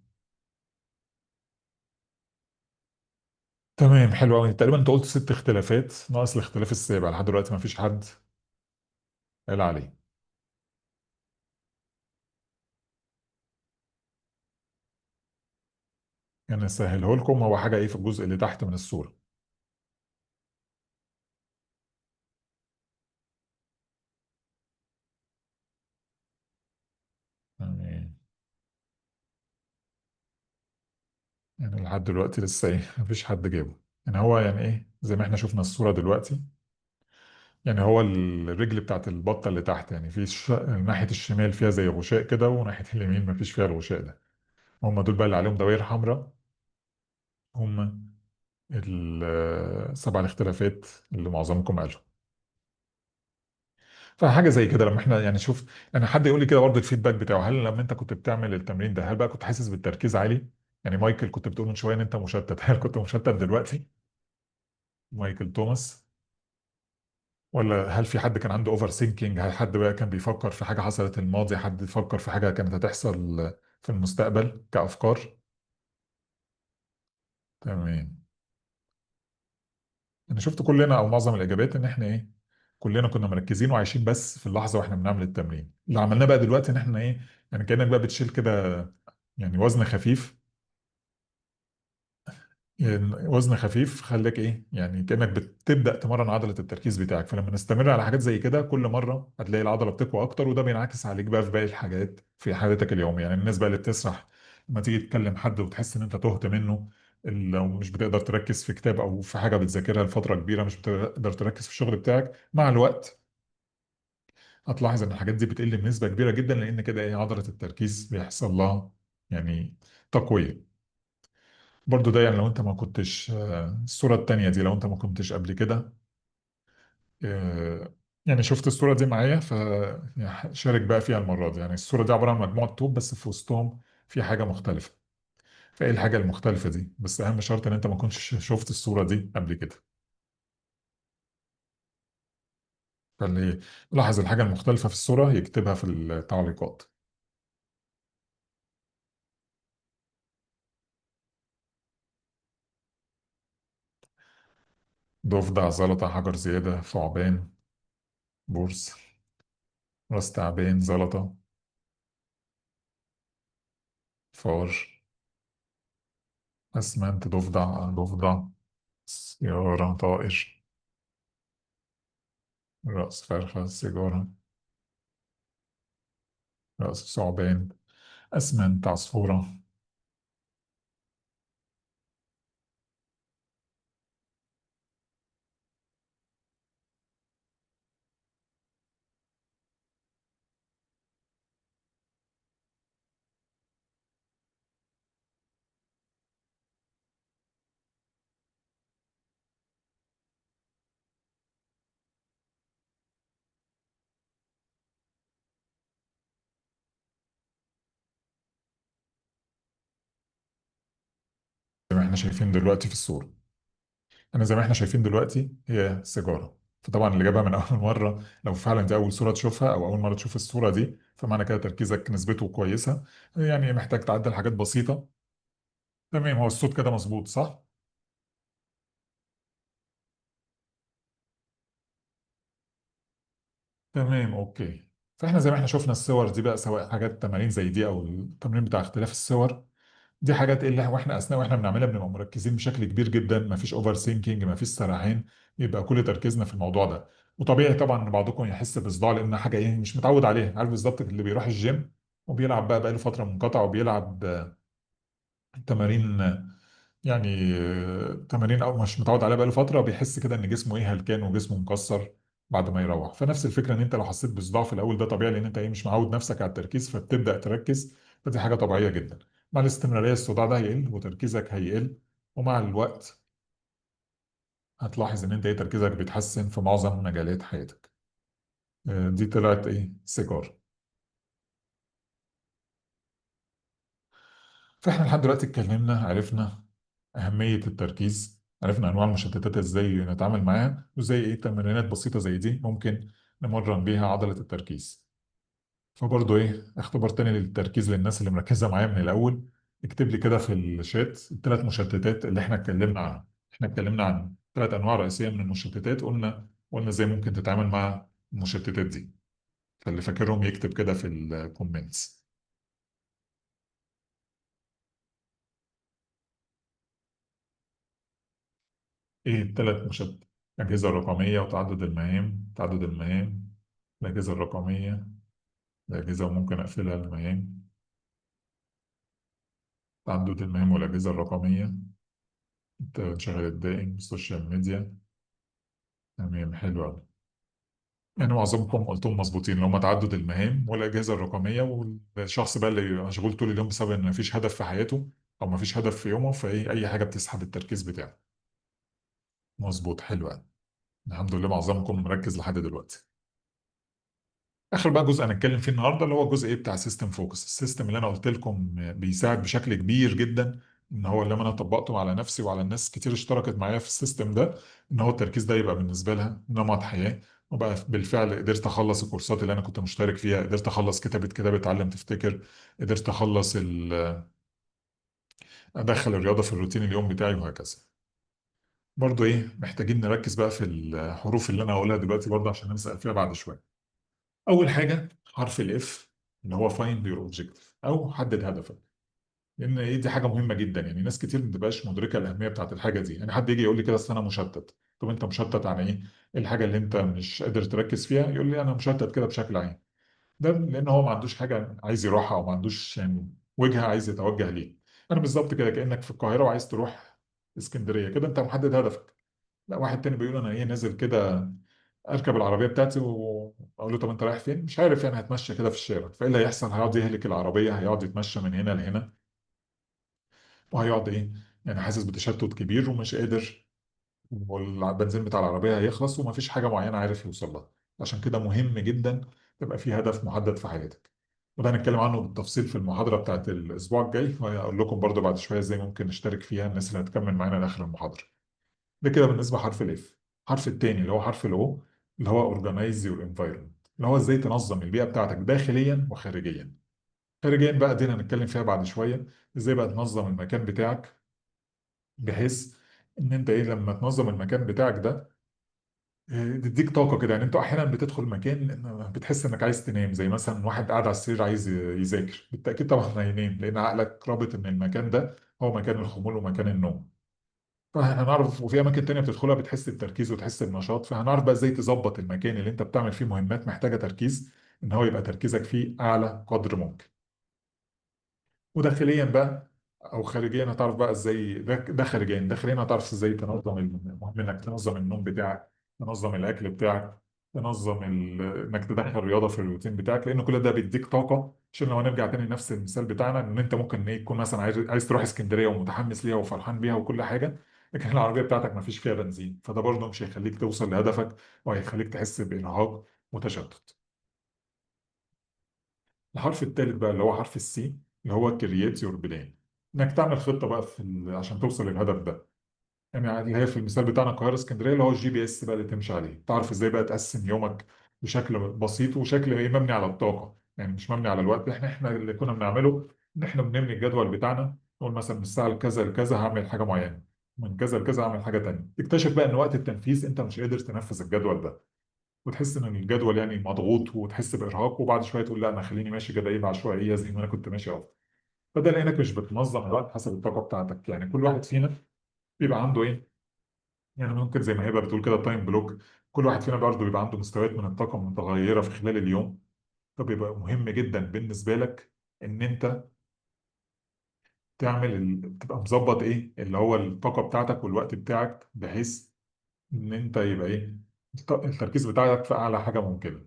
تمام، حلو أوي. تقريبا أنت قلت 6 اختلافات، ناقص الاختلاف السابع لحد دلوقتي ما فيش حد قال عليه. يعني أسهله لكم، هو حاجة إيه في الجزء اللي تحت من الصورة. يعني يعني لحد دلوقتي لسه إيه ما فيش حد جابه. يعني هو يعني إيه زي ما إحنا شفنا الصورة دلوقتي. يعني هو الرجل بتاعت البطة اللي تحت، يعني في ناحية الشمال فيها زي غشاء كده، وناحية اليمين مفيش فيها الغشاء ده. هم دول بقى اللي عليهم دوائر حمراء، هم ال7 الاختلافات اللي معظمكم قالوا. فحاجة زي كده لما احنا يعني شوف، يعني حد يقول لي كده برضه الفيدباك بتاعه، هل لما انت كنت بتعمل التمرين ده هل بقى كنت حاسس بالتركيز عالي؟ يعني مايكل كنت بتقول من شوية ان انت مشتت، هل كنت مشتت دلوقتي؟ مايكل توماس. ولا هل في حد كان عنده اوفر سينكينج؟ هل حد بقى كان بيفكر في حاجة حصلت الماضي، حد فكر في حاجة كانت هتحصل في المستقبل كأفكار؟ تمام. انا شفت كلنا او معظم الاجابات ان احنا ايه كلنا كنا مركزين وعايشين بس في اللحظة واحنا بنعمل التمرين. اللي عملناه بقى دلوقتي ان احنا ايه، يعني كأنك بقى بتشيل كده يعني وزن خفيف. يعني وزن خفيف خليك ايه يعني كأنك بتبدأ تمرن عضلة التركيز بتاعك. فلما نستمر على حاجات زي كده كل مرة هتلاقي العضلة بتقوى اكتر، وده بينعكس عليك بقى في باقي الحاجات في حياتك اليومية. يعني الناس بقى اللي بتسرح لما تيجي تكلم حد وتحس ان انت تهت منه، لو مش بتقدر تركز في كتاب او في حاجة بتذاكرها لفترة كبيرة، مش بتقدر تركز في الشغل بتاعك، مع الوقت هتلاحظ ان الحاجات دي بتقل بنسبة كبيرة جدا، لان كده ايه عضلة التركيز بيحصل لها يعني تقوية. برضو ده يعني لو انت ما كنتش الصورة التانية دي لو انت ما كنتش قبل كده يعني شفت الصورة دي معايا، يعني شارك بقى فيها المرة دي. يعني الصورة دي عبارة عن مجموعة طوب بس في وسطهم في حاجة مختلفة. فايه الحاجة المختلفة دي؟ بس اهم شرط ان انت ما كنتش شفت الصورة دي قبل كده. فاللي لاحظ الحاجة المختلفة في الصورة يكتبها في التعليقات. ضفدع، زلطة، حجر زيادة، ثعبان، بورس، راس تعبان، زلطة، فار، أسمنت، ضفدع، سيارة، طائر، رأس فرخة، سيجارة، رأس ثعبان، أسمنت، عصفورة. شايفين دلوقتي في الصورة. يعني زي ما احنا شايفين دلوقتي هي سيجارة. فطبعا اللي جابها من أول مرة، لو فعلا دي أول صورة تشوفها أو أول مرة تشوف الصورة دي، فمعنى كده تركيزك نسبته كويسة. يعني محتاج تعدل حاجات بسيطة. تمام، هو الصوت كده مظبوط صح؟ تمام اوكي. فاحنا زي ما احنا شفنا الصور دي بقى، سواء حاجات تمارين زي دي او التمرين بتاع اختلاف الصور، دي حاجات ايه اللي واحنا اثناء واحنا بنعملها بنبقى مركزين بشكل كبير جدا، ما فيش اوفر ثينكينج، ما فيش سرحان. يبقى كل تركيزنا في الموضوع ده. وطبيعي طبعا ان بعضكم يحس بصداع لان حاجه ايه مش متعود عليها. عارف بالظبط اللي بيروح الجيم وبيلعب بقى له فتره منقطعه وبيلعب تمارين، يعني تمارين او مش متعود عليها بقاله فتره، بيحس كده ان جسمه ايه هلكان وجسمه مكسر بعد ما يروح. فنفس الفكره ان انت لو حسيت بصداع في الاول ده طبيعي، لان انت ايه مش معود نفسك على التركيز فبتبدا تركز. فدي حاجه طبيعيه جدا. مع الاستمراريه الصداع ده هيقل وتركيزك هيقل. ومع الوقت هتلاحظ ان انت ايه تركيزك بيتحسن في معظم مجالات حياتك. دي طلعت ايه سيجار. فاحنا لحد دلوقتي اتكلمنا، عرفنا أهمية التركيز، عرفنا أنواع المشتتات إزاي نتعامل معاها، وإزاي إيه تمرينات بسيطة زي دي ممكن نمرن بيها عضلة التركيز. فبرضه إيه اختبار تاني للتركيز للناس اللي مركزة معايا من الأول. اكتب لي كده في الشات الثلاث مشتتات اللي إحنا اتكلمنا عنها. إحنا اتكلمنا عن ثلاث أنواع رئيسية من المشتتات، قلنا إزاي ممكن تتعامل مع المشتتات دي. فاللي فاكرهم يكتب كده في الكومنتس. إيه الثلاث مشتتات؟ الأجهزة الرقمية وتعدد المهام، تعدد المهام، الأجهزة الرقمية، الأجهزة ممكن أقفلها المهام، تعدد المهام والأجهزة الرقمية، الشغل الدائم، السوشيال ميديا. تمام حلو أوي. يعني معظمكم قلتم مظبوطين، اللي هم تعدد المهام والأجهزة الرقمية، والشخص بقى اللي مشغول طول اليوم بسبب إن مفيش هدف في حياته أو مفيش هدف في يومه، فإيه أي حاجة بتسحب التركيز بتاعه. مظبوط حلو أوي. الحمد لله معظمكم مركز لحد دلوقتي. اخر بقى جزء هنتكلم فيه النهارده اللي هو الجزء ايه بتاع سيستم فوكس. السيستم اللي انا قلت لكم بيساعد بشكل كبير جدا، ان هو لما انا طبقته على نفسي وعلى الناس كتير اشتركت معايا في السيستم ده، ان هو التركيز ده يبقى بالنسبه لها نمط حياه. وبقى بالفعل قدرت اخلص الكورسات اللي انا كنت مشترك فيها، قدرت اخلص كتاب اتعلم تفتكر، قدرت اخلص ادخل الرياضه في الروتين اليوم بتاعي وهكذا. برضو ايه محتاجين نركز بقى في الحروف اللي انا هقولها دلوقتي برضو عشان نسأل فيها بعد شويه. اول حاجه حرف الاف اللي هو فايند يور اوبجيكتيف او حدد هدفك. لان ايه دي حاجه مهمه جدا. يعني ناس كتير ما بتبقاش مدركه الاهميه بتاعت الحاجه دي. يعني حد يجي يقول لي كده اصل انا مشتت. طب انت مشتت عن ايه؟ إيه الحاجه اللي انت مش قادر تركز فيها؟ يقول لي انا مشتت كده بشكل عام. ده لان هو ما عندوش حاجه عايز يروحها او ما عندوش يعني وجهه عايز يتوجه ليه. انا بالظبط كده كانك في القاهره وعايز تروح اسكندريه، كده انت محدد هدفك. لا واحد تاني بيقول انا ايه نازل كده اركب العربيه بتاعتي واقول له طب انت رايح فين؟ مش عارف يعني هتمشى كده في الشارع. فايه اللي هيحصل؟ هيقعد يهلك العربيه، هيقعد يتمشى من هنا لهنا، وهيقعد ايه يعني حاسس بتشتت كبير ومش قادر، والبنزين بتاع العربيه هيخلص ومفيش حاجه معينه عارف يوصل لها. عشان كده مهم جدا تبقى في هدف محدد في حياتك. وده هنتكلم عنه بالتفصيل في المحاضره بتاعت الاسبوع الجاي، وهقول لكم برضو بعد شويه ازاي ممكن نشترك فيها الناس اللي هتكمل معانا لاخر المحاضره. ده كده بالنسبه حرف الاف. الحرف الثاني اللي هو حرف الاو اللي هو اورجنايز يور انفايرمنت، اللي هو ازاي تنظم البيئه بتاعتك داخليا وخارجيا. خارجيا بقى دي هنتكلم فيها بعد شويه، ازاي بقى تنظم المكان بتاعك بحيث ان انت ايه لما تنظم المكان بتاعك ده تديك طاقه كده. يعني انت احيانا بتدخل مكان بتحس انك عايز تنام، زي مثلا واحد قاعد على السرير عايز يذاكر، بالتاكيد طبعا هينام لان عقلك رابط ان المكان ده هو مكان الخمول ومكان النوم. فهنعرف، وفي اماكن تانية بتدخلها بتحس بتركيز وتحس بنشاط. فهنعرف بقى ازاي تظبط المكان اللي انت بتعمل فيه مهمات محتاجه تركيز، ان هو يبقى تركيزك فيه اعلى قدر ممكن. وداخليا بقى او خارجيا هتعرف بقى ازاي ده خارجيا. داخليا هتعرف ازاي تنظم المهم انك تنظم النوم بتاعك، تنظم الاكل بتاعك، تنظم انك تدخل رياضه في الروتين بتاعك، لان كل ده بيديك طاقه. عشان لو هنرجع تاني نفس المثال بتاعنا ان انت ممكن ايه تكون مثلا عايز تروح اسكندريه ومتحمس ليها وفرحان بيها وكل حاجه، لكن العربيه بتاعتك ما فيش فيها بنزين، فده برضه مش هيخليك توصل لهدفك وهيخليك تحس بارهاق متشتت. الحرف الثالث بقى اللي هو حرف السي اللي هو كرييت يور بلان. انك تعمل خطه بقى عشان توصل للهدف ده. يعني اللي هي في المثال بتاعنا القاهره اسكندريه، اللي هو الجي بي اس بقى اللي تمشي عليه، تعرف ازاي بقى تقسم يومك بشكل بسيط، وشكل ايه مبني على الطاقه، يعني مش مبني على الوقت. احنا اللي كنا بنعمله ان احنا بنبني الجدول بتاعنا، نقول مثلا من الساعه لكذا لكذا هعمل حاجه معينه، من كذا لكذا هعمل حاجه تانيه. تكتشف بقى ان وقت التنفيذ انت مش قادر تنفذ الجدول ده، وتحس ان الجدول يعني مضغوط، وتحس بارهاق، وبعد شويه تقول لا انا خليني ماشي كده ايه بعشوائيه زي ما انا كنت ماشي افضل. فده لانك مش بتنظم الوقت حسب الطاقه بتاعتك. يعني كل واحد فينا بيبقى عنده ايه، يعني ممكن زي ما هبه بتقول كده تايم بلوك. كل واحد فينا برضه بيبقى عنده مستويات من الطاقه متغيره في خلال اليوم. فبيبقى مهم جدا بالنسبه لك ان انت تبقى مظبط ايه اللي هو الطاقه بتاعتك والوقت بتاعك، بحيث ان انت يبقى ايه التركيز بتاعك في اعلى حاجه ممكنه.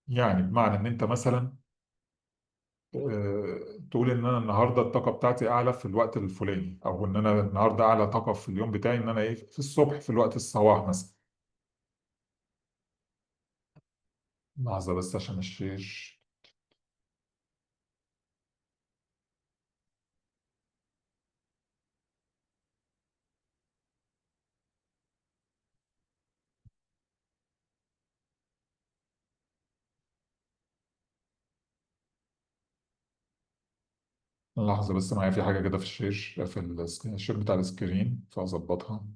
يعني بمعنى ان انت مثلا تقول ان انا النهارده الطاقه بتاعتي اعلى في الوقت الفلاني، او ان انا النهارده اعلى طاقه في اليوم بتاعي ان انا ايه في الصبح في الوقت الصباح مثلا. لحظه بس عشان الشير. لحظه بس معايا في حاجه كده في الشير، في الشير بتاع السكرين فاظبطها.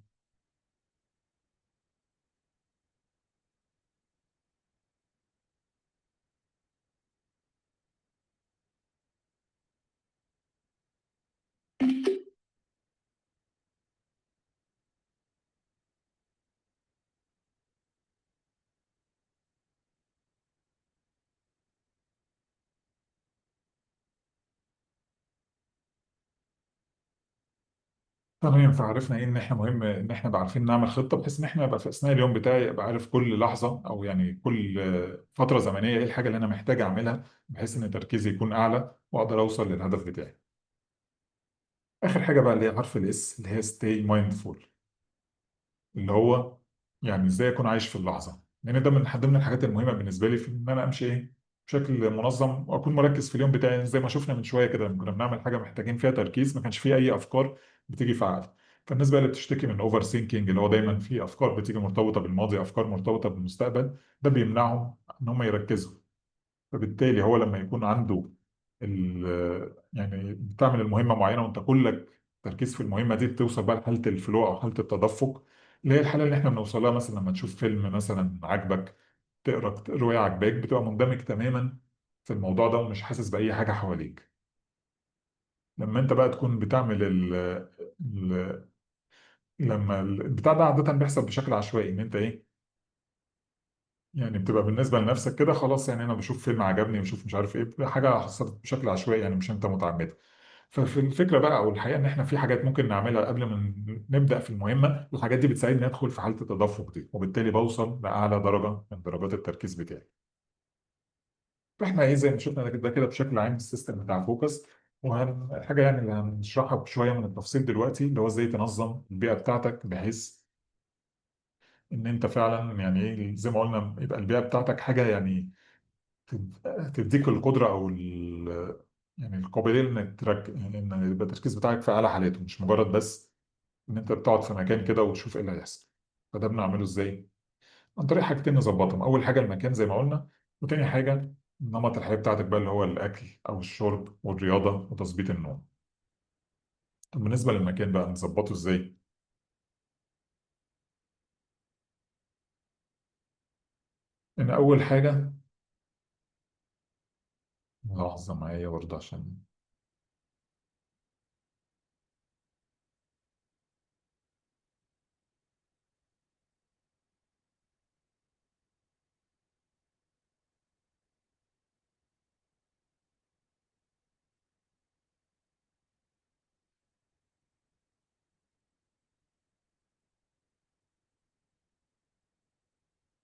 تمام، فعرفنا ايه ان احنا مهم ان احنا نبقى عارفين نعمل خطه، بحيث ان احنا يبقى في اثناء اليوم بتاعي ابقى عارف كل لحظه، او يعني كل فتره زمنيه ايه الحاجه اللي انا محتاج اعملها، بحيث ان تركيزي يكون اعلى واقدر اوصل للهدف بتاعي. اخر حاجه بقى اللي هي حرف الاس، اللي هي stay mindful، اللي هو يعني ازاي اكون عايش في اللحظه. لان ده من ضمن الحاجات المهمه بالنسبه لي في ان انا امشي ايه بشكل منظم، واكون مركز في اليوم بتاعي. زي ما شفنا من شويه كده، لما كنا بنعمل حاجه محتاجين فيها تركيز ما كانش فيه اي افكار بتيجي في عقلي. فالناس بقى اللي بتشتكي من اوفر ثينكينج، اللي هو دايما في افكار بتيجي مرتبطه بالماضي، افكار مرتبطه بالمستقبل، ده بيمنعهم ان هم يركزوا. فبالتالي هو لما يكون عنده يعني بتعمل المهمة معينة وانت كلك تركيز في المهمة دي، بتوصل بقى لحالة الفلو او حالة التدفق، اللي هي الحالة اللي احنا بنوصل لها مثلا لما تشوف فيلم مثلا عاجبك، تقرا رواية عاجباك، بتبقى مندمج تماما في الموضوع ده ومش حاسس بأي حاجة حواليك. لما انت بقى تكون بتعمل ال... لما البتاع ده عادة بيحصل بشكل عشوائي، ان انت ايه يعني بتبقى بالنسبة لنفسك كده خلاص، يعني انا بشوف فيلم عجبني، بشوف مش عارف ايه، حاجة حصلت بشكل عشوائي يعني مش انت متعمد. ففي الفكرة بقى او الحقيقة ان احنا في حاجات ممكن نعملها قبل ما نبدأ في المهمة، الحاجات دي بتساعدني ادخل في حالة التدفق دي، وبالتالي بوصل لأعلى درجة من درجات التركيز بتاعي. فاحنا ايه زي ما شفنا ده كده بشكل عام السيستم بتاع فوكس. والحاجة يعني اللي هنشرحها بشوية من التفصيل دلوقتي، اللي هو ازاي تنظم البيئة بتاعتك، بحيث ان انت فعلا يعني ايه زي ما قلنا يبقى البيئة بتاعتك حاجة يعني تديك القدرة أو يعني القابلية إنك يعني إن يبقى التركيز بتاعك في أعلى حالاته، مش مجرد بس إن أنت بتقعد في مكان كده وتشوف إيه اللي هيحصل. فده بنعمله إزاي؟ عن طريق حاجتين نظبطهم. أول حاجة المكان زي ما قلنا، وتاني حاجة نمط الحياة بتاعتك بقى، اللي هو الأكل أو الشرب والرياضة وتظبيط النوم. طب بالنسبة للمكان بقى نظبطه إزاي؟ إن أول حاجة، لحظة معايا برضه عشان.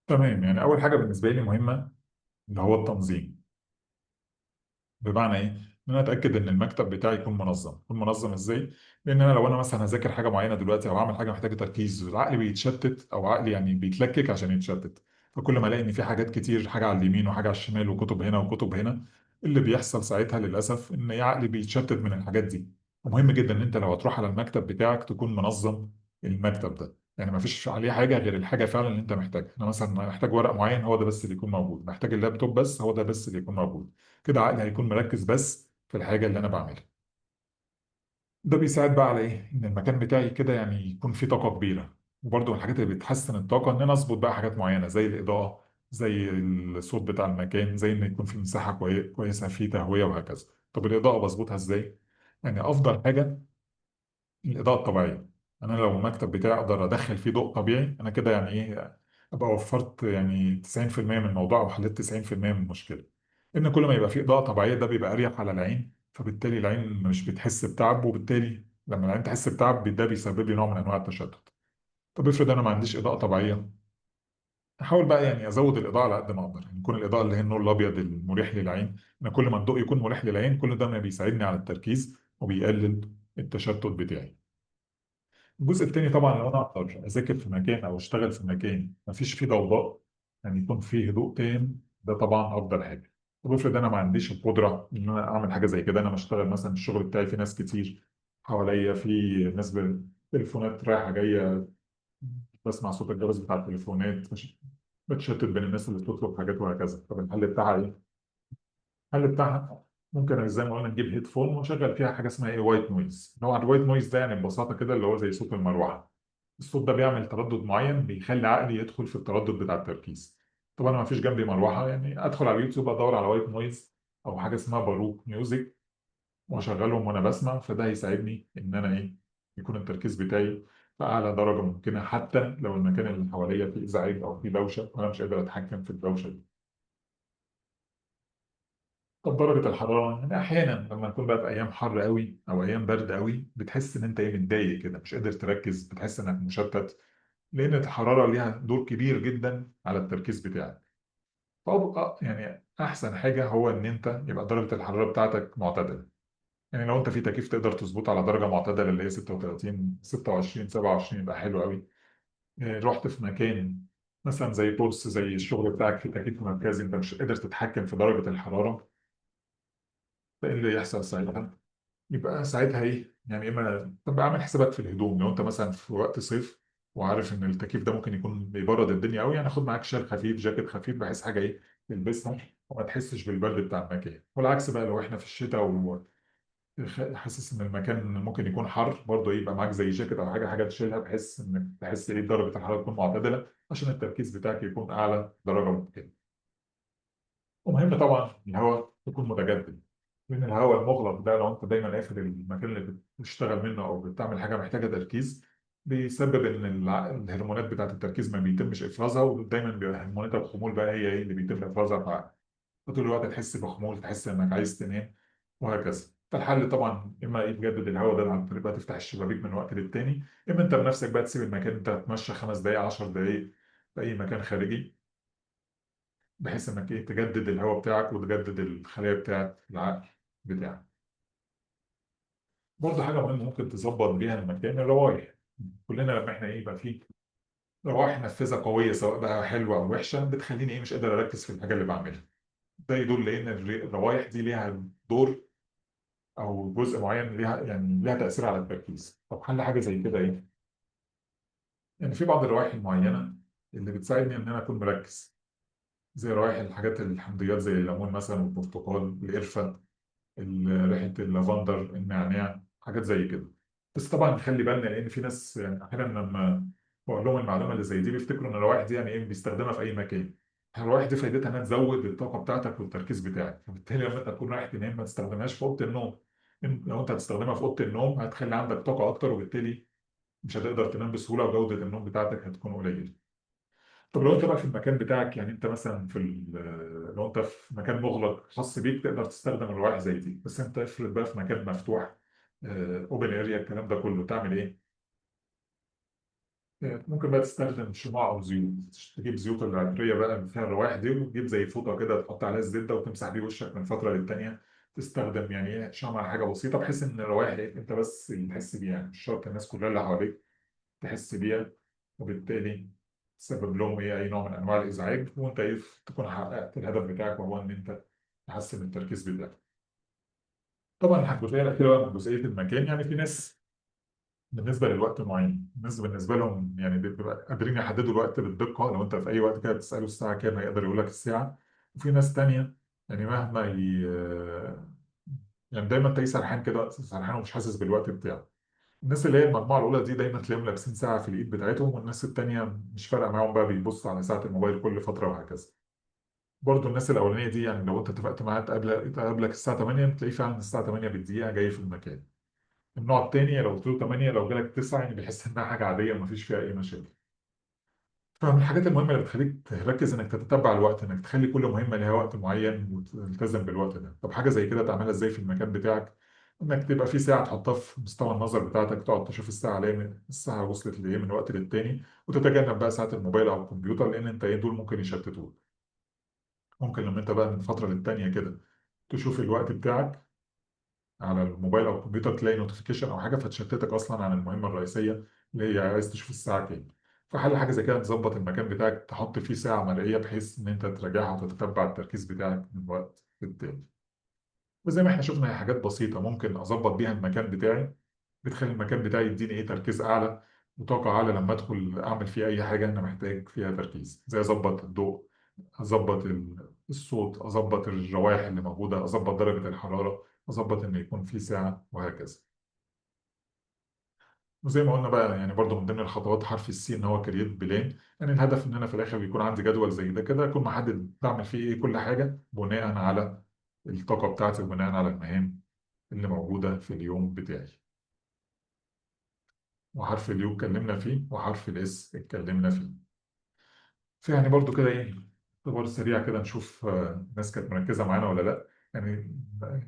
تمام، يعني أول حاجة بالنسبة لي مهمة اللي هو التنظيم. بمعنى ايه؟ ان انا اتاكد ان المكتب بتاعي يكون منظم. يكون منظم ازاي؟ لان انا لو انا مثلا هذاكر حاجه معينه دلوقتي، او هعمل حاجه محتاجه تركيز، العقل بيتشتت، او عقلي يعني بيتلكك عشان يتشتت. فكل ما الاقي ان في حاجات كتير، حاجه على اليمين وحاجه على الشمال وكتب هنا وكتب هنا، اللي بيحصل ساعتها للاسف ان عقلي بيتشتت من الحاجات دي. ومهم جدا ان انت لو هتروح على المكتب بتاعك تكون منظم المكتب ده، يعني ما فيش عليه حاجه غير الحاجه فعلا اللي انت محتاجها. انا مثلا محتاج ورق معين، هو ده بس اللي يكون موجود. محتاج اللابتوب بس، هو ده بس اللي يكون موجود. كده عقلي هيكون مركز بس في الحاجه اللي انا بعملها. ده بيساعد بقى على ايه؟ ان المكان بتاعي كده يعني يكون فيه طاقه كبيره. وبرضه من الحاجات اللي بتحسن الطاقه ان انا اظبط بقى حاجات معينه زي الاضاءه، زي الصوت بتاع المكان، زي ان يكون في مساحه كويسه، فيه تهويه وهكذا. طب الاضاءه بظبطها ازاي؟ يعني افضل حاجه الإضاءة الطبيعية. أنا لو المكتب بتاعي أقدر أدخل فيه ضوء طبيعي، أنا كده يعني إيه، أبقى وفرت يعني 90% من الموضوع أو حليت 90% من المشكلة. إن كل ما يبقى فيه إضاءة طبيعية ده بيبقى أريح على العين، فبالتالي العين مش بتحس بتعب، وبالتالي لما العين تحس بتعب ده بيسبب لي نوع من أنواع التشتت. طب افرض أنا ما عنديش إضاءة طبيعية، أحاول بقى يعني أزود الإضاءة على قد ما أقدر، يعني يكون الإضاءة اللي هي النور الأبيض المريح للعين. إن كل ما الضوء يكون مريح للعين كل ده ما بيساعدني على التركيز وبيقلل التشتت بتاعي. الجزء التاني طبعا لو انا اقدر اذاكر في مكان او اشتغل في مكان ما فيش فيه ضوضاء، يعني يكون فيه هدوء تام، ده طبعا افضل حاجه. طب افرض انا ما عنديش القدره ان انا اعمل حاجه زي كده، انا بشتغل مثلا الشغل بتاعي في ناس كتير حواليا، في ناس بالتليفونات رايحه جايه، بسمع صوت الجرس بتاع التليفونات، بتشتت بين الناس اللي بتطلب حاجات وهكذا. طب الحل بتاعها ايه؟ الحل بتاعها ممكن زي ما قلنا نجيب هيدفون واشغل فيها حاجه اسمها ايه، وايت نويز. اللي هو الوايت نويز ده يعني ببساطه كده اللي هو زي صوت المروحه. الصوت ده بيعمل تردد معين بيخلي عقلي يدخل في التردد بتاع التركيز. طبعا انا ما فيش جنبي مروحه، يعني ادخل على اليوتيوب ادور على وايت نويز او حاجه اسمها باروك ميوزك واشغلهم وانا بسمع، فده هيساعدني ان انا ايه، يكون التركيز بتاعي في اعلى درجه ممكنه، حتى لو المكان اللي حواليا فيه ازعاج او فيه دوشه وانا مش قادر اتحكم في الدوشه دي. طب درجة الحرارة، يعني أحيانا لما نكون بقى في أيام حر قوي أو أيام برد قوي بتحس إن أنت إيه، متضايق كده، مش قادر تركز، بتحس إنك مشتت، لأن الحرارة ليها دور كبير جدا على التركيز بتاعك. فأبقى يعني أحسن حاجة هو إن أنت يبقى درجة الحرارة بتاعتك معتدلة. يعني لو أنت في تكييف تقدر تظبط على درجة معتدلة اللي هي 36 26 27 يبقى حلو قوي. رحت في مكان مثلا زي بورس زي الشغل بتاعك في تكييف مركزي، أنت مش قادر تتحكم في درجة الحرارة، فإيه اللي يحصل ساعتها؟ يبقى ساعتها ايه يعني، اما طب اعمل حسابك في الهدوم. لو انت مثلا في وقت صيف وعارف ان التكييف ده ممكن يكون بيبرد الدنيا قوي، يعني خد معاك شال خفيف، جاكيت خفيف، بحيث حاجه ايه تلبسها وما تحسش بالبرد بتاع المكان. والعكس بقى لو احنا في الشتاء وحاسس ان المكان ممكن يكون حر، برضه يبقى معاك زي جاكيت او حاجه تشيلها، بحيث انك تحس ايه درجه الحراره تكون معتدله عشان التركيز بتاعك يكون اعلى درجه ممكنه. ومهم طبعا الهواء يكون متجدد، لأن الهواء المغلق ده لو أنت دايما قافل المكان اللي بتشتغل منه أو بتعمل حاجة محتاجة تركيز، بيسبب إن الهرمونات بتاعة التركيز ما بيتمش إفرازها، ودايما بيبقى هرمونات الخمول بقى هي إيه اللي بيتم إفرازها، فطول الوقت تحس بخمول، تحس إنك عايز تنام وهكذا. فالحل طبعا إما إيه تجدد الهواء ده عن طريق بقى تفتح الشبابيك من وقت للتاني، إما أنت بنفسك بقى تسيب المكان، أنت تتمشى 5 دقايق 10 دقايق في أي مكان خارجي، بحيث انك ايه تجدد الهواء بتاعك وتجدد الخلايا بتاعت العقل بتاعك. برضه حاجه مهمه ممكن تظبط بيها المكان، الروايح. كلنا لما احنا ايه يبقى فيه روايح نفاذه قويه سواء بقى حلوه او وحشه بتخليني ايه مش قادر اركز في الحاجه اللي بعملها. ده يدل لان الروايح دي ليها دور او جزء معين ليها، يعني ليها تاثير على التركيز. طب حل حاجه زي كده ايه؟ يعني في بعض الروائح المعينه اللي بتساعدني ان انا اكون مركز، زي روائح الحاجات الحمضيات زي الليمون مثلا والبرتقال، القرفه، ريحه اللافندر، النعناع، حاجات زي كده. بس طبعا نخلي بالنا لان في ناس يعني احيانا لما بقول لهم المعلومه اللي زي دي بيفتكروا ان الروائح دي يعني ايه بيستخدمها في اي مكان. الروائح دي فايدتها انها تزود الطاقه بتاعتك والتركيز بتاعك، فبالتالي لما انت تكون رايح تنام ما تستخدمهاش في اوضه النوم. لو انت هتستخدمها في اوضه النوم هتخلي عندك طاقه اكتر، وبالتالي مش هتقدر تنام بسهوله وجوده النوم بتاعتك هتكون قليله. طب لو انت بقى في المكان بتاعك، يعني انت مثلا لو انت في مكان مغلق خاص بيك تقدر تستخدم الروائح زي دي، بس انت افرض بقى في مكان مفتوح، اوبن اريا، الكلام ده كله تعمل ايه؟ ممكن بقى تستخدم شموع او زيوت، تجيب زيوت العطريه بقى اللي فيها الروائح دي، وتجيب زي فوطه كده تحط عليها الزيت ده وتمسح بيه وشك من فتره للتانيه. تستخدم يعني ايه شمعة، حاجه بسيطه، بحيث ان الروائح دي انت بس اللي تحس بيها، يعني مش شرط الناس كلها اللي حواليك تحس بيها، وبالتالي تسبب لهم ايه اي نوع من انواع الازعاج، وانت ايه تكون حققت الهدف بتاعك وهو ان انت يحسن التركيز بتاعك. طبعا الجزئيه الاخيره بقى من جزئيه المكان، يعني في ناس بالنسبه للوقت معين، الناس بالنسبه لهم يعني بيبقى قادرين يحددوا الوقت بالدقه، لو انت في اي وقت كده تساله الساعه كام هيقدر يقول لك الساعه. وفي ناس تانية يعني مهما يعني دايما تلاقيه سرحان كده، سرحان ومش حاسس بالوقت بتاعه. الناس اللي هي المجموعه الاولى دي دايما تلاقيهم لابسين ساعه في الايد بتاعتهم، والناس التانية مش فارقه معاهم بقى، بيبص على ساعه الموبايل كل فتره وهكذا. برضو الناس الاولانيه دي يعني لو انت اتفقت معاه تقابلك الساعه 8، بتلاقيه فعلا الساعه 8 بالدقيقه جاي في المكان. النوع التاني لو قلت له 8 لو جالك 9 يعني بيحس انها حاجه عاديه ومفيش فيها اي مشاكل. فمن الحاجات المهمه اللي بتخليك تركز انك تتبع الوقت، انك تخلي كل مهمه لها وقت معين وتلتزم بالوقت ده. طب حاجه زي كده تعملها ازاي في المكان بتاعك؟ انك تبقى في ساعه تحطها في مستوى النظر بتاعتك، تقعد تشوف الساعه ليه، الساعه وصلت لايه من وقت للتاني، وتتجنب بقى ساعه الموبايل او الكمبيوتر، لان انت ايه دول ممكن يشتتوك. ممكن لما انت بقى من فتره للتانيه كده تشوف الوقت بتاعك على الموبايل او الكمبيوتر، تلاقي نوتيفيكيشن او حاجه فتشتتك اصلا عن المهمه الرئيسيه اللي هي عايز تشوف الساعه كام. فحل حاجه زي كده، تظبط المكان بتاعك، تحط فيه ساعه مرئيه بحيث ان انت تراجعها وتتتبع التركيز بتاعك من وقت للتاني. وزي ما احنا شفنا هي حاجات بسيطه ممكن اظبط بيها المكان بتاعي، بتخلي المكان بتاعي يديني ايه تركيز اعلى وطاقه اعلى لما ادخل اعمل فيه اي حاجه انا محتاج فيها تركيز، زي اظبط الضوء، اظبط الصوت، اظبط الروائح اللي موجوده، اظبط درجه الحراره، اظبط ان يكون في ساعه وهكذا. وزي ما قلنا بقى يعني برضو من ضمن الخطوات حرف السي ان هو كرييت بلان. يعني الهدف ان انا في الاخر بيكون عندي جدول زي ده كده، اكون محدد بعمل فيه ايه كل حاجه بناء على الطاقه بتاعتي وبناء على المهام اللي موجوده في اليوم بتاعي. وحرف اليو اتكلمنا فيه، وحرف الاس اتكلمنا فيه. في يعني برضو كده ايه اختبار سريع كده نشوف الناس كانت مركزه معانا ولا لا. يعني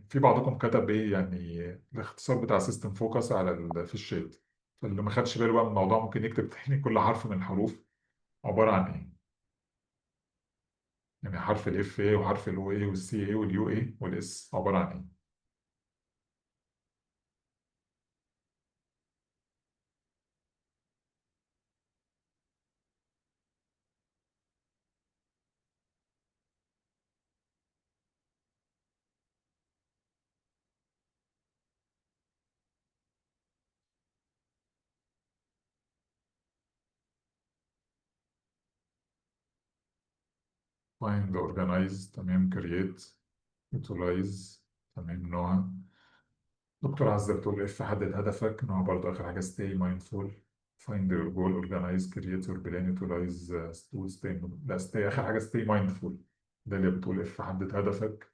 في بعضكم كتب ايه يعني الاختصار بتاع سيستم فوكس على في الشات. فاللي ما خدش باله بقى من الموضوع ممكن يكتب تاني كل حرف من الحروف عباره عن ايه. يعني حرف الاف ايه وحرف الاو ايه والسي ايه واليو ايه والاس عباره عن ايه. find organize تمام، create utilize تمام، نوع. دكتور عزة بتقول اف حدد هدفك، نوع برضه اخر حاجه stay mindful. find your goal, organize, create your plan, utilize, stay. لا stay اخر حاجه stay mindful. ده اللي بتقول اف حدد هدفك.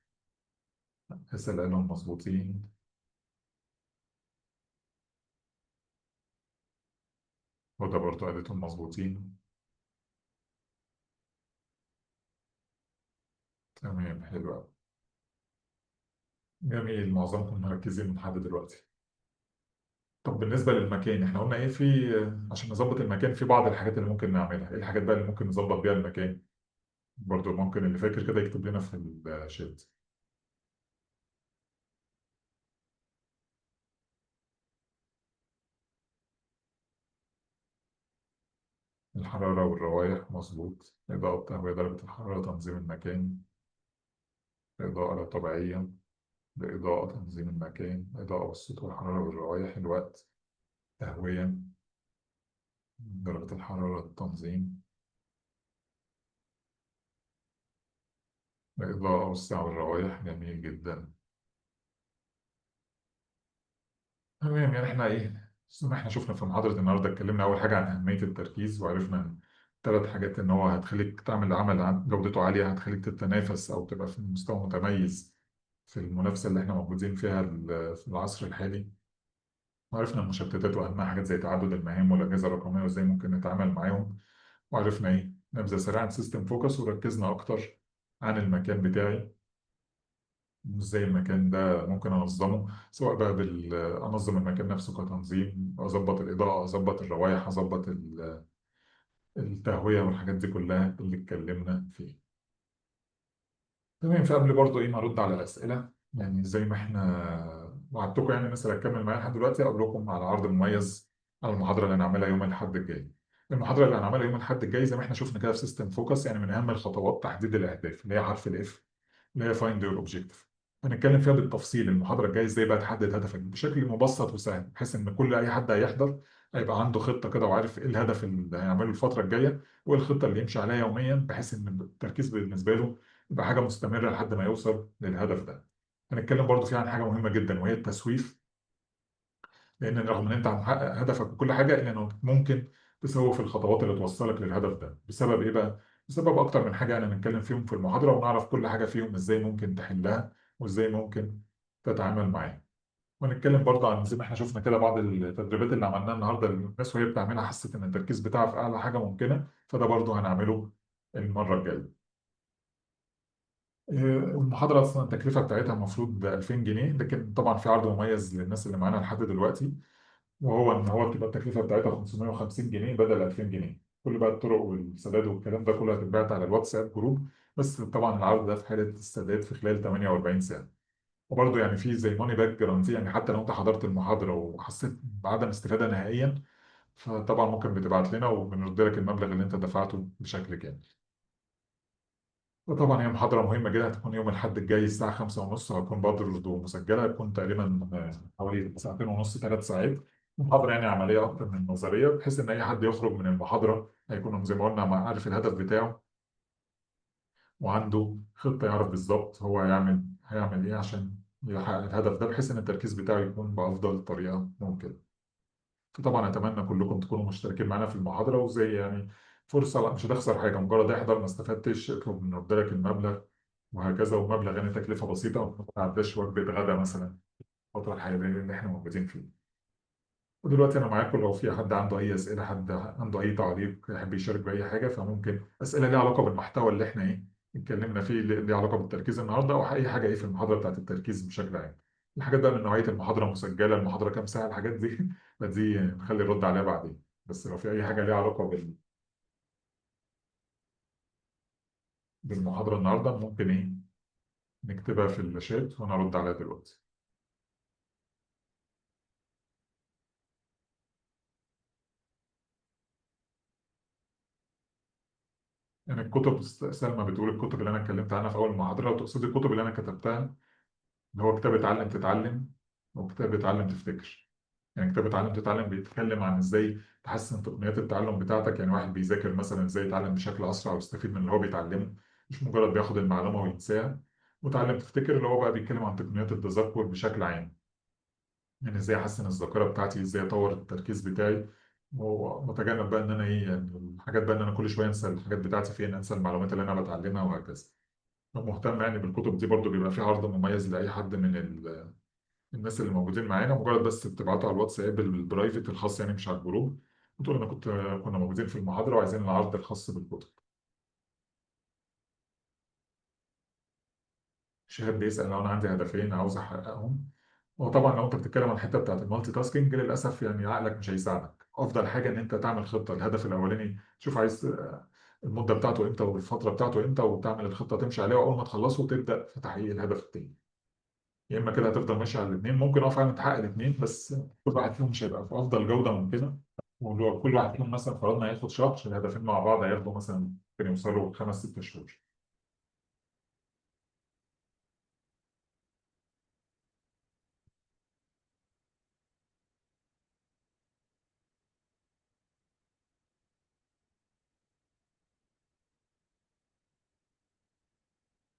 اسال انهم مظبوطين. وده برضه قالتهم مظبوطين. تمام، حلو قوي. جميل، معظمكم مركزين لحد دلوقتي. طب بالنسبه للمكان احنا قلنا ايه في، عشان نظبط المكان في بعض الحاجات اللي ممكن نعملها، ايه الحاجات بقى اللي ممكن نظبط بيها المكان؟ برضه ممكن اللي فاكر كده يكتب لنا في الشات. الحرارة والروائح مظبوط، إضاءة تهوية درجة الحرارة تنظيم المكان. إضاءة لا طبيعية. الإضاءة تنظيم المكان، إضاءة والصوت والحرارة والروائح الوقت. تهوية، درجة الحرارة التنظيم. الإضاءة والسعة والروائح، جميل جدا. تمام، يعني احنا ايه زي ما احنا شفنا في محاضرة النهاردة، اتكلمنا أول حاجة عن أهمية التركيز، وعرفنا 3 حاجات إن هو هتخليك تعمل عمل جودته عالية، هتخليك تتنافس أو تبقى في مستوى متميز في المنافسة اللي احنا موجودين فيها في العصر الحالي. وعرفنا المشتتات وأهمها حاجات زي تعدد المهام والأجهزة الرقمية وإزاي ممكن نتعامل معاهم. وعرفنا إيه نبذة سريعة عن سيستم فوكس، وركزنا أكتر عن المكان بتاعي، إزاي المكان ده ممكن أنظمه، سواء بقى أنظم المكان نفسه كتنظيم، أظبط الإضاءة، أظبط الروائح، أظبط التهوية والحاجات دي كلها اللي اتكلمنا فيها. تمام، فقبل برضه ايه ما ارد على الاسئله، يعني زي ما احنا وعدتكم يعني الناس اللي هتكمل معايا لحد دلوقتي اقول لكم على عرض مميز على المحاضره اللي هنعملها يوم الاحد الجاي. المحاضره اللي هنعملها يوم الاحد الجاي زي ما احنا شفنا كده في سيستم فوكس، يعني من اهم الخطوات تحديد الاهداف اللي هي حرف الاف. اللي هي فايند يور اوبجيكتيف. هنتكلم فيها بالتفصيل المحاضره الجايه ازاي بقى تحدد هدفك بشكل مبسط وسهل، بحيث ان كل اي حد هيحضر هيبقى عنده خطه كده وعارف ايه الهدف اللي هيعمله الفتره الجايه وايه الخطه اللي يمشي عليها يوميا، بحيث ان التركيز بالنسبه له يبقى حاجه مستمره لحد ما يوصل للهدف ده. هنتكلم برضو فيها عن حاجه مهمه جدا وهي التسويف، لان رغم ان انت محقق هدفك وكل حاجه الا انه ممكن تسوف الخطوات اللي توصلك للهدف ده. بسبب ايه بقى؟ بسبب اكتر من حاجه يعني نتكلم فيهم في المحاضره ونعرف كل حاجه فيهم ازاي ممكن تحلها وازاي ممكن تتعامل معاها. ونتكلم برضه عن زي ما احنا شفنا كده بعض التدريبات اللي عملناها النهارده، الناس وهي بتعملها حست ان التركيز بتاعها في اعلى حاجه ممكنه، فده برضه هنعمله المره الجايه. المحاضرة أصلا التكلفة بتاعتها المفروض 2000 جنيه، لكن طبعا في عرض مميز للناس اللي معانا لحد دلوقتي، وهو ان هو تبقى التكلفه بتاعتها 550 جنيه بدل 2000 جنيه. كل بقى الطرق والسداد والكلام ده كله هتتبعت على الواتساب جروب، بس طبعا العرض ده في حاله السداد في خلال 48 ساعه. وبرضه يعني في زي ماني باك جارانتي، يعني حتى لو انت حضرت المحاضره وحسيت بعدم استفاده نهائيا، فطبعا ممكن بتبعت لنا وبنرد لك المبلغ اللي انت دفعته بشكل كامل. وطبعا هي محاضرة مهمة جدا، هتكون يوم الأحد الجاي الساعة 5:30، هتكون برضه مسجلة، هتكون تقريبا حوالي ساعتين ونص 3 ساعات. محاضرة يعني عملية أكتر من نظرية، بحيث إن أي حد يخرج من المحاضرة هيكون زي ما قلنا عارف الهدف بتاعه وعنده خطة، يعرف بالظبط هو هيعمل إيه عشان يحقق الهدف ده، بحيث إن التركيز بتاعه يكون بأفضل طريقة ممكنة. فطبعا اتمنى كلكم تكونوا مشتركين معانا في المحاضره، وزي يعني فرصه مش هتخسر حاجه، مجرد احضر ما استفدتش اطلب من لك المبلغ وهكذا. ومبلغ يعني تكلفه بسيطه وما تعداش وجبه غدا مثلا الفتره الحاليه اللي احنا موجودين فيها. ودلوقتي انا معاكم، لو في حد عنده اي اسئله، حد عنده اي تعليق يحب يشارك باي حاجه، فممكن اسئله ليها علاقه بالمحتوى اللي احنا اتكلمنا فيه، اللي ليه علاقه بالتركيز النهارده، او اي حاجه في المحاضره بتاعت التركيز بشكل عام. الحاجات بقى من نوعيه المحاضره مسجله، المحاضره كام ساعه، الحاجات دي دي نخلي الرد عليها بعدين. بس لو في اي حاجه ليها علاقه بالمحاضره النهارده ممكن نكتبها في الشات وانا ارد عليها دلوقتي. يعني الكتب، سلمى بتقول الكتب اللي انا اتكلمت عنها في اول المحاضره، لو تقصد الكتب اللي انا كتبتها، اللي هو كتاب اتعلم تتعلم وكتاب اتعلم تفتكر. يعني كتاب اتعلم تتعلم بيتكلم عن ازاي تحسن تقنيات التعلم بتاعتك، يعني واحد بيذاكر مثلا ازاي يتعلم بشكل اسرع ويستفيد من اللي هو بيتعلمه، مش مجرد بياخد المعلومه وينساها. وتعلم تفتكر اللي هو بقى بيتكلم عن تقنيات التذكر بشكل عام، يعني ازاي احسن الذاكره بتاعتي، ازاي اطور التركيز بتاعي، ومتجنب بقى ان انا يعني الحاجات بقى ان انا كل شويه انسى الحاجات بتاعتي فين، انسى المعلومات اللي انا بتعلمها وهكذا. مهتم يعني بالكتب دي برضو، بيبقى في عرض مميز لاي حد من الناس اللي موجودين معانا، مجرد بس بتبعتوا على الواتساب البرايفت الخاص، يعني مش على الجروب، وتقول انا كنا موجودين في المحاضره وعايزين العرض الخاص بالكتب. شهاب بيسال لو انا عندي هدفين عاوز احققهم. هو طبعا لو انت بتتكلم عن الحته بتاعت المالتي تاسكينج، للاسف يعني عقلك مش هيساعدك. افضل حاجه ان انت تعمل خطه. الهدف الاولاني شوف عايز المده بتاعته امتى والفتره بتاعته امتى، وتعمل الخطه تمشي عليها، واول ما تخلصه تبدا في تحقيق الهدف التاني. يا اما كده هتفضل ماشي على الاثنين، ممكن فعلا تحقق الاثنين، بس كل واحد فيهم مش هيبقى في افضل جوده ممكنه. ولو كل واحد فيهم مثلا فرضنا هياخد شهر، الهدفين مع بعض هياخدوا مثلا ممكن يوصلوا 5 6 شهور.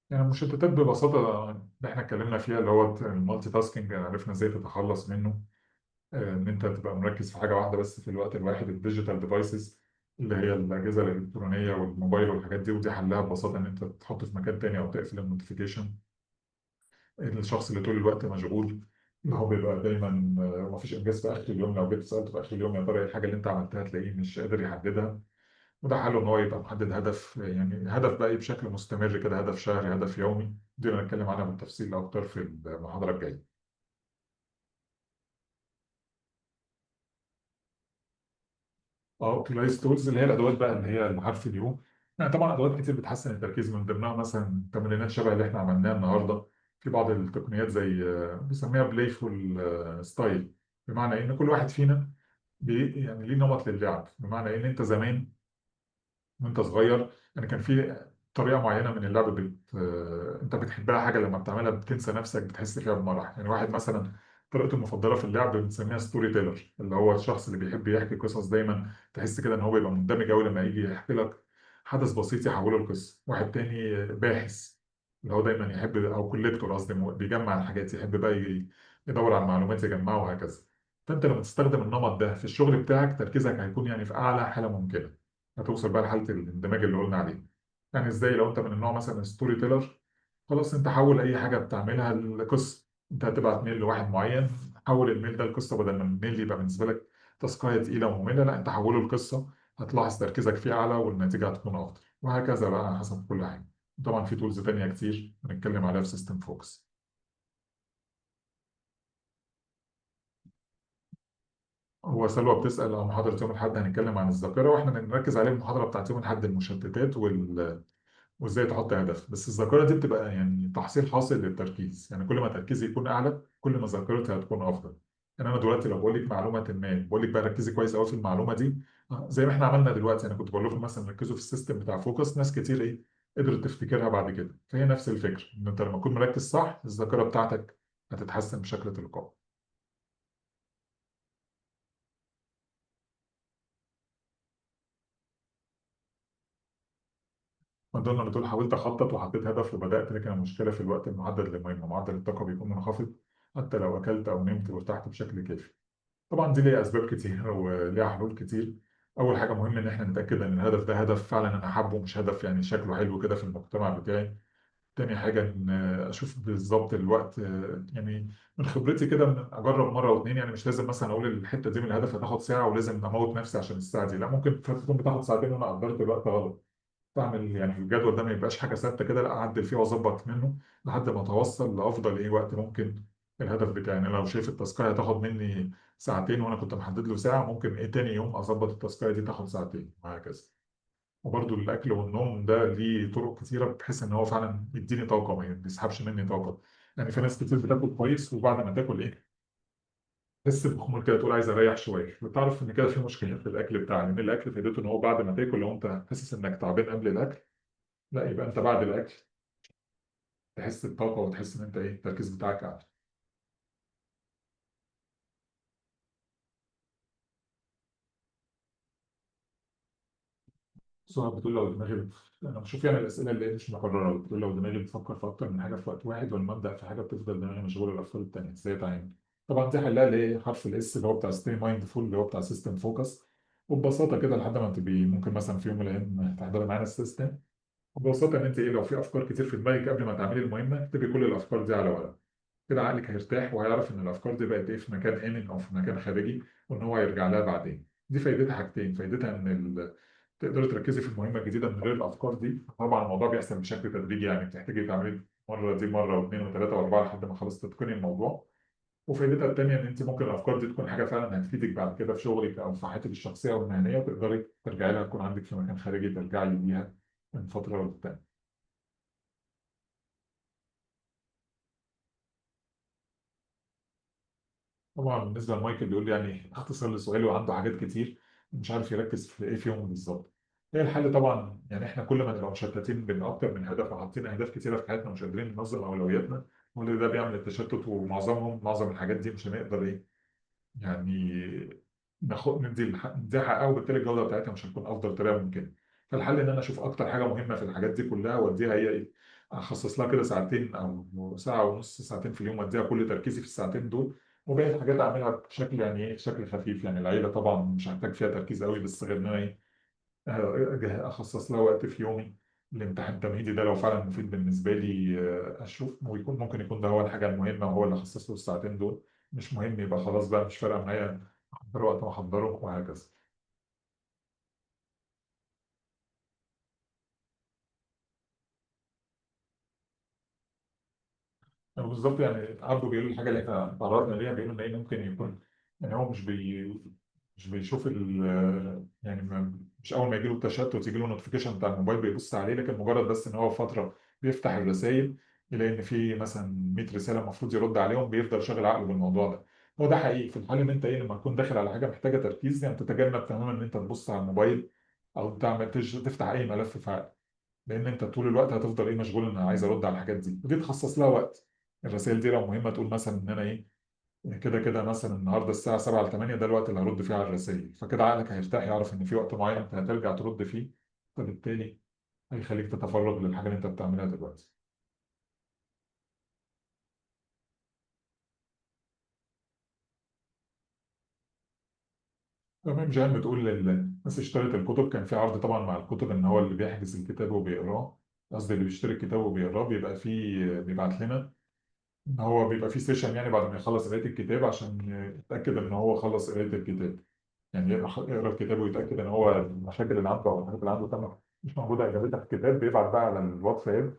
يعني المشتتات ببساطه اللي احنا اتكلمنا فيها، اللي هو المالتي تاسكينج، عرفنا ازاي تتخلص منه. ان انت تبقى مركز في حاجه واحده بس في الوقت الواحد. الديجيتال ديفايسز اللي هي الاجهزه الالكترونيه والموبايل والحاجات دي، ودي حلها ببساطه ان انت تحطه في مكان تاني او تقفل النوتيفيكيشن. الشخص اللي طول الوقت مشغول، اللي هو بيبقى دايما مفيش انجاز في اخر اليوم، لو جيت سالته في اخر اليوم يا ترى ايه الحاجه اللي انت عملتها، تلاقيه مش قادر يحددها. وده حله ان هو يبقى محدد هدف، يعني هدف بقى بشكل مستمر كده، هدف شهري، هدف يومي. دي اللي هنتكلم عنها بالتفصيل اكتر في المحاضره الجايه. اه، اوتلايز تولز اللي هي الادوات بقى اللي هي حرف اليوم. يعني طبعا ادوات كتير بتحسن التركيز، من ضمنها مثلا تمرينات شبه اللي احنا عملناها النهارده. في بعض التقنيات زي بيسميها بلايفول ستايل، بمعنى ان كل واحد فينا يعني ليه نمط للعب. بمعنى ان انت زمان وانت صغير، يعني كان في طريقه معينه من اللعب انت بتحبها، حاجه لما بتعملها بتنسى نفسك، بتحس فيها بمرح. يعني واحد مثلا طريقته المفضله في اللعب بنسميها ستوري تيلر، اللي هو الشخص اللي بيحب يحكي قصص دايما. تحس كده ان هو بيبقى مندمج قوي لما يجي يحكي لك حدث بسيط يحوله لقصه. واحد تاني باحث، اللي هو دايما يحب، او كوليكتور قصدي، بيجمع الحاجات، يحب بقى يدور على المعلومات يجمعها وهكذا. فانت لما تستخدم النمط ده في الشغل بتاعك تركيزك هيكون يعني في اعلى حاله ممكنه، هتوصل بقى لحاله الاندماج اللي قلنا عليه. يعني ازاي؟ لو انت من النوع مثلا ستوري تيلر، خلاص انت حول اي حاجه بتعملها لقصه. انت هتبعت ميل لواحد معين، حول الميل ده لقصه، بدل ما الميل يبقى بالنسبه لك تاسكايه تقيله وممله، لا انت حوله لقصه. هتلاحظ تركيزك فيه اعلى والنتيجه هتكون افضل، وهكذا بقى على حسب كل حاجه. طبعا في تولز تانية كتير هنتكلم عليها في سيستم فوكس. هو سلوى بتسأل عن محاضرة يوم الأحد، هنتكلم عن الذاكرة، واحنا نركز عليه المحاضرة بتاعت يوم الأحد، المشتتات وازاي تحط هدف. بس الذاكره دي بتبقى يعني تحصيل حاصل للتركيز، يعني كل ما تركيزي يكون اعلى كل ما ذاكرتي هتكون افضل. يعني انا دلوقتي لو بقول لك معلومه ما، بقول لك بقى ركزي كويس قوي في المعلومه دي، زي ما احنا عملنا دلوقتي. انا كنت بقول لكم مثلا ركزوا في السيستم بتاع فوكس، ناس كتير ايه قدرت تفتكرها بعد كده. فهي نفس الفكره، ان انت لما تكون مركز صح الذاكره بتاعتك هتتحسن بشكل تلقائي. مادونا بتقول حاولت اخطط وحطيت هدف وبدات، لكن المشكله في الوقت المحدد للمهمه، معدل الطاقه بيكون منخفض حتى لو اكلت او نمت وارتحت بشكل كافي. طبعا دي ليها اسباب كتير وليها حلول كتير. اول حاجه مهم ان احنا نتاكد ان الهدف ده هدف فعلا انا حابه، مش هدف يعني شكله حلو كده في المجتمع بتاعي. تاني حاجه ان اشوف بالظبط الوقت، يعني من خبرتي كده اجرب مره واتنين. يعني مش لازم مثلا اقول الحته دي من الهدف هتاخد ساعه ولازم اموت نفسي عشان الساعه دي، لا ممكن تكون بتاخد ساعتين وانا قدرت الوقت غلط. بعمل يعني الجدول ده ما يبقاش حاجه ثابته كده، لا اعدل فيه واظبط منه لحد ما اتوصل لافضل ايه وقت ممكن الهدف بتاعي. يعني لو شايف التاسكايه هتاخد مني ساعتين وانا كنت محدد له ساعه، ممكن ايه تاني يوم اظبط التاسكايه دي تاخد ساعتين وهكذا. وبرده الاكل والنوم ده ليه طرق كتيره بحيث ان هو فعلا يديني طاقه ما بيسحبش مني طاقه. يعني في ناس كتير بتاكل كويس وبعد ما تاكل ايه تحس بخمول كده، تقول عايز اريح شويه، وتعرف ان كده في مشكله في الاكل بتاعنا. لان الاكل فايدته ان هو بعد ما تاكل لو انت حاسس انك تعبان قبل الاكل، لا يبقى انت بعد الاكل تحس بطاقه وتحس ان انت ايه التركيز بتاعك اعلى. سؤال بتقول لو دماغي انا بشوف يعني الاسئله اللي هي مش مكرره، بتقول لو دماغي بتفكر في اكتر من حاجه في وقت واحد، ولما ابدا في حاجه بتفضل دماغي مشغوله الافكار التانيه، ازاي اتعامل؟ طبعا دي حلها اللي هي حرف الاس اللي هو بتاع ستي مايندفول، اللي هو بتاع سيستم فوكس. وببساطه كده لحد ما تبقي ممكن مثلا في يوم من الايام تحضري معانا السيستم. ببساطه ان انت ايه، لو في افكار كتير في دماغك قبل ما تعملي المهمه اكتبي كل الافكار دي على ورق. كده عقلك هيرتاح وهيعرف ان الافكار دي بقت ايه في مكان امن او في مكان خارجي، وان هو يرجع لها بعدين. دي فايدتها حاجتين، فايدتها ان تقدري تركزي في المهمه الجديده من غير الافكار دي. طبعا الموضوع بيحصل بشكل تدريجي، يعني بتحتاجي تعملي مره دي مره واثنين وثلاثه واربعه لحد ما خلاص تتقني الموضوع. وفايدتها التانيه ان انت ممكن الافكار دي تكون حاجه فعلا هتفيدك بعد كده في شغلك او في حياتك الشخصيه والمهنيه، وتقدري ترجعي لها، تكون عندك في مكان خارجي ترجعي ليها من فتره للتانيه. طبعا بالنسبه لمايكل بيقول لي يعني اختصر لسؤاله وعنده حاجات كتير مش عارف يركز في ايه فيهم بالظبط. هي الحل طبعا، يعني احنا كل ما نبقى مشتتين بين اكتر من هدف وحاطين اهداف كتيره في حياتنا ومش قادرين ننظم اولوياتنا، كل ده بيعمل التشتت. ومعظم الحاجات دي مش هنقدر ايه يعني ناخد ندي حقها، وبالتالي الجوده بتاعتها مش هتكون افضل طريقه ممكنه. فالحل ان انا اشوف اكتر حاجه مهمه في الحاجات دي كلها واديها هي ايه، اخصص لها كده ساعتين او ساعه ونص، ساعتين في اليوم، واديها كل تركيزي في الساعتين دول. وباقي الحاجات اعملها بشكل يعني ايه شكل خفيف. يعني العيله طبعا مش هحتاج فيها تركيز قوي، بس غير ان انا ايه اخصص لها وقت في يومي. الامتحان التمهيدي ده لو فعلا مفيد بالنسبه لي، اشوف ويكون ممكن يكون ده هو الحاجه المهمه وهو اللي اخصص له الساعتين دول. مش مهم يبقى خلاص بقى مش فارقه معايا، احضره وقت ما احضره وهكذا. يعني بالظبط، يعني عبده بيقول الحاجه اللي احنا تعرضنا ليها، بيقول ان ايه ممكن يكون يعني هو مش بيشوف يعني مش اول ما يجي له التشتت يجي له نوتيفيكيشن بتاع الموبايل بيبص عليه، لكن مجرد بس ان هو فتره بيفتح الرسائل يلاقي ان في مثلا 100 رساله المفروض يرد عليهم، بيفضل شاغل عقله بالموضوع ده. هو ده حقيقي في الحال ان انت ايه لما تكون داخل على حاجه محتاجه تركيز، يعني تتجنب تماما ان انت تبص على الموبايل او تفتح اي ملف فعال. لان انت طول الوقت هتفضل ايه مشغول ان انا عايز ارد على الحاجات دي، ودي تخصص لها وقت. الرسائل دي لو مهمه تقول مثلا ان انا ايه، كده كده مثلا النهارده الساعه 7 ل 8 ده الوقت اللي هرد فيه على الرسائل، فكده عقلك هيرتاح يعرف ان في وقت معين انت هترجع ترد فيه، فبالتالي هيخليك تتفرغ للحاجه اللي انت بتعملها دلوقتي. تمام. جان بتقول الناس اشترت الكتب، كان في عرض طبعا مع الكتب ان هو اللي بيحجز الكتاب وبيقراه، قصدي اللي بيشتري الكتاب وبيقراه بيبقى فيه بيبعت لنا ان هو بيبقى فيه سيشن يعني بعد ما يخلص قرايه الكتاب عشان يتاكد ان هو خلص قرايه الكتاب. يعني يقرا الكتاب ويتاكد ان هو المشاكل اللي عنده او الحاجات اللي عنده تم مش موجوده اجابتها في الكتاب، بيبعت بقى على الواتساب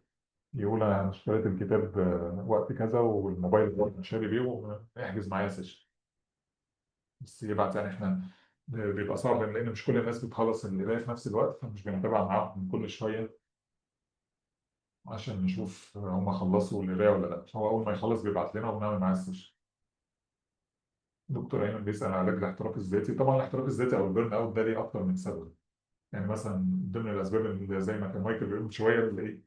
يقول انا اشتريت الكتاب وقت كذا والموبايل اللي هو شاري بيه ويحجز معايا سيشن. بس يبعت يعني احنا بيبقى صعب لان مش كل الناس بتخلص القرايه في نفس الوقت، فمش بنتابع معاهم كل شويه عشان نشوف هم خلصوا القرايه ولا لا. هو اول ما يخلص بيبعت لنا وبنعمل معاه السيشن. دكتور ايمن بيسال عن علاج الاحتراق الذاتي. طبعا الاحتراق الذاتي او البيرن اوت ده ليه اكتر من سبب. يعني مثلا من ضمن الاسباب اللي زي ما كان مايكل بيقول من شويه اللي ايه،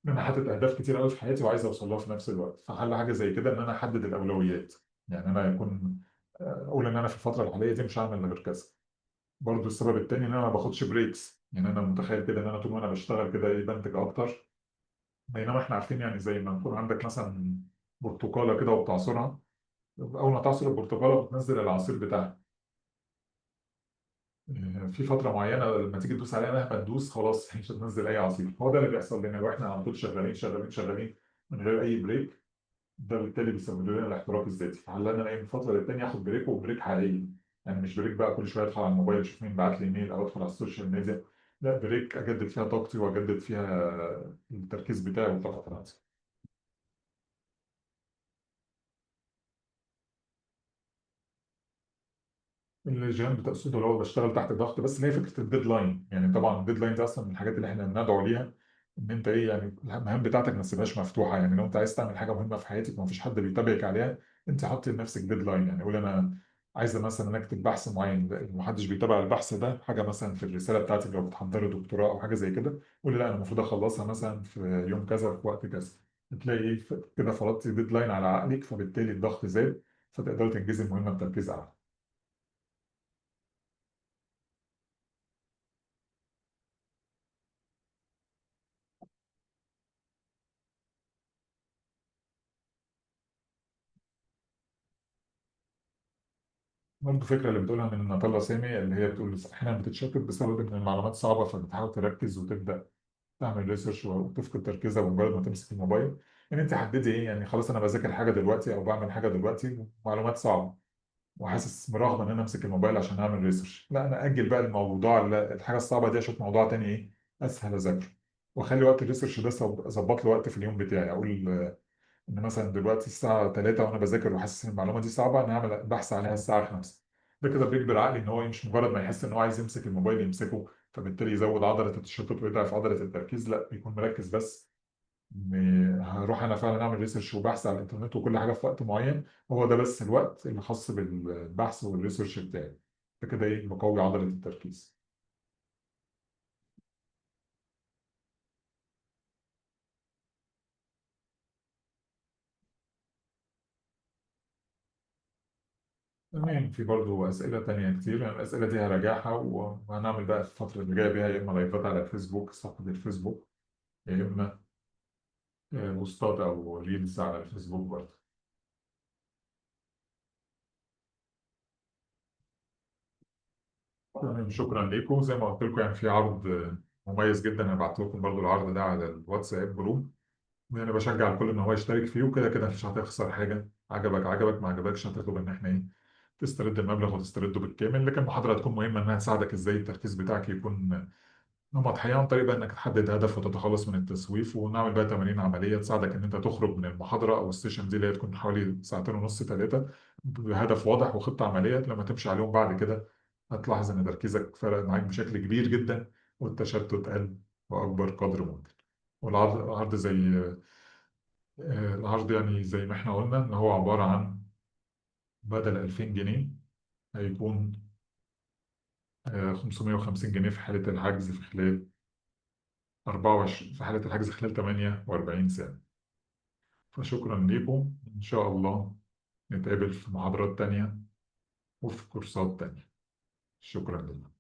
ان انا حاطط اهداف كتير قوي في حياتي وعايز اوصل لها في نفس الوقت، فحل حاجه زي كده ان انا احدد الاولويات. يعني انا يكون اقول ان انا في الفتره الحاليه دي مش هعمل غير كذا. برضه السبب التاني ان انا ما باخدش بريكس، يعني انا متخيل كده ان انا طول ما انا بشتغل كده ايه بنتج اكتر. بينما احنا عارفين يعني زي ما يكون عندك مثلا برتقاله كده وبتعصرها، اول ما تعصر البرتقاله بتنزل العصير بتاعها. في فتره معينه لما تيجي تدوس عليها مهما تدوس خلاص مش هتنزل اي عصير. هو ده اللي بيحصل لنا لو احنا على طول شغالين شغالين شغالين من غير اي بريك. ده بالتالي بيسبب لنا الاحتراق الذاتي. فعلى ان انا ايه من فتره للتانيه اخد بريك وبريك حقيقي. يعني مش بريك بقى كل شويه ادخل على الموبايل اشوف مين بعت لي ايميل او ادخل على السوشيال ميديا. لا، بريك اجدد فيها طاقتي واجدد فيها التركيز بتاعي والطاقه بتاعتي. الجيم بتقصده اللي هو بشتغل تحت ضغط، بس اللي هي فكره الديدلاين. يعني طبعا الديدلاين ده اصلا من الحاجات اللي احنا بندعو ليها ان انت ايه يعني المهام بتاعتك ما تسيبهاش مفتوحه. يعني لو انت عايز تعمل حاجه مهمه في حياتك وما فيش حد بيتابعك عليها، انت حط لنفسك ديدلاين. يعني قول انا عايزه مثلا اكتب بحث معين، محدش بيتابع البحث ده، حاجه مثلا في الرساله بتاعتك لو بتحضري دكتوراه او حاجه زي كده، قول لا انا المفروض اخلصها مثلا في يوم كذا في وقت كذا. هتلاقي ايه كده فرضتي ديدلاين على عقلك، فبالتالي الضغط زاد، فتقدري تنجزي المهمه بتركيز اعلى. برضه فكرة اللي بتقولها من ناتاليا سامي اللي هي بتقول أحيانا بتتشتت بسبب إن المعلومات صعبة، فبتحاول تركز وتبدأ تعمل ريسيرش وتفقد تركيزها بمجرد ما تمسك الموبايل. يعني أنت حددي إيه، يعني خلاص أنا بذاكر حاجة دلوقتي أو بعمل حاجة دلوقتي معلومات صعبة وحاسس برغبة إن أنا أمسك الموبايل عشان أعمل ريسيرش، لا أنا أجل بقى الموضوع الحاجة الصعبة دي أشوف موضوع تاني إيه أسهل أذاكره. وأخلي وقت الريسيرش ده أظبط له وقت في اليوم بتاعي. أقول ان مثلا دلوقتي الساعه 3 وانا بذاكر وحاسس ان المعلومه دي صعبه، انا هعمل بحث عليها الساعه 5. ده كده بيجبر عقلي ان هو مش مجرد ما يحس ان هو عايز يمسك الموبايل يمسكه، فبالتالي يزود عضله التشتت ويضعف عضله التركيز. لا، بيكون مركز بس ان هروح انا فعلا اعمل ريسيرش وبحث على الانترنت وكل حاجه في وقت معين، هو ده بس الوقت اللي خاص بالبحث والريسيرش بتاعي. ده كده ايه بقوي عضله التركيز. تمام. في برضه أسئلة تانية كتير، يعني الأسئلة دي هراجعها وهنعمل بقى في الفترة اللي جاية بيها يا إما لايفات على الفيسبوك صفحة الفيسبوك، يا إما بوستات أو ريلز على الفيسبوك برضه. تمام. شكرا لكم. زي ما قلت لكم يعني في عرض مميز جدا، هبعت لكم برضه العرض ده على الواتساب جروب. يعني بشجع الكل إن هو يشترك فيه، وكده كده مش هتخسر حاجة. عجبك عجبك، ما عجبكش هتطلب إن إحنا إيه تسترد المبلغ وتسترده بالكامل. لكن المحاضرة هتكون مهمة إنها تساعدك إزاي التركيز بتاعك يكون نمط حياة، عن طريق بقى انك تحدد هدف وتتخلص من التسويف، ونعمل بقى تمارين عملية تساعدك ان انت تخرج من المحاضرة او السيشن دي اللي هي تكون حوالي ساعتين ونص ثلاثة بهدف واضح وخطة عملية لما تمشي عليهم بعد كده. هتلاحظ ان تركيزك فرق معاك بشكل كبير جدا، والتشتت قل بأكبر قدر ممكن. والعرض زي العرض يعني زي ما احنا قلنا ان هو عبارة عن بدل 2000 جنيه هيكون 550 جنيه في حالة الحجز في خلال 24 في حالة الحجز خلال 48 ساعة. فشكرا لكم، إن شاء الله نتقابل في محاضرات تانية وفي كورسات تانية. شكرا لكم.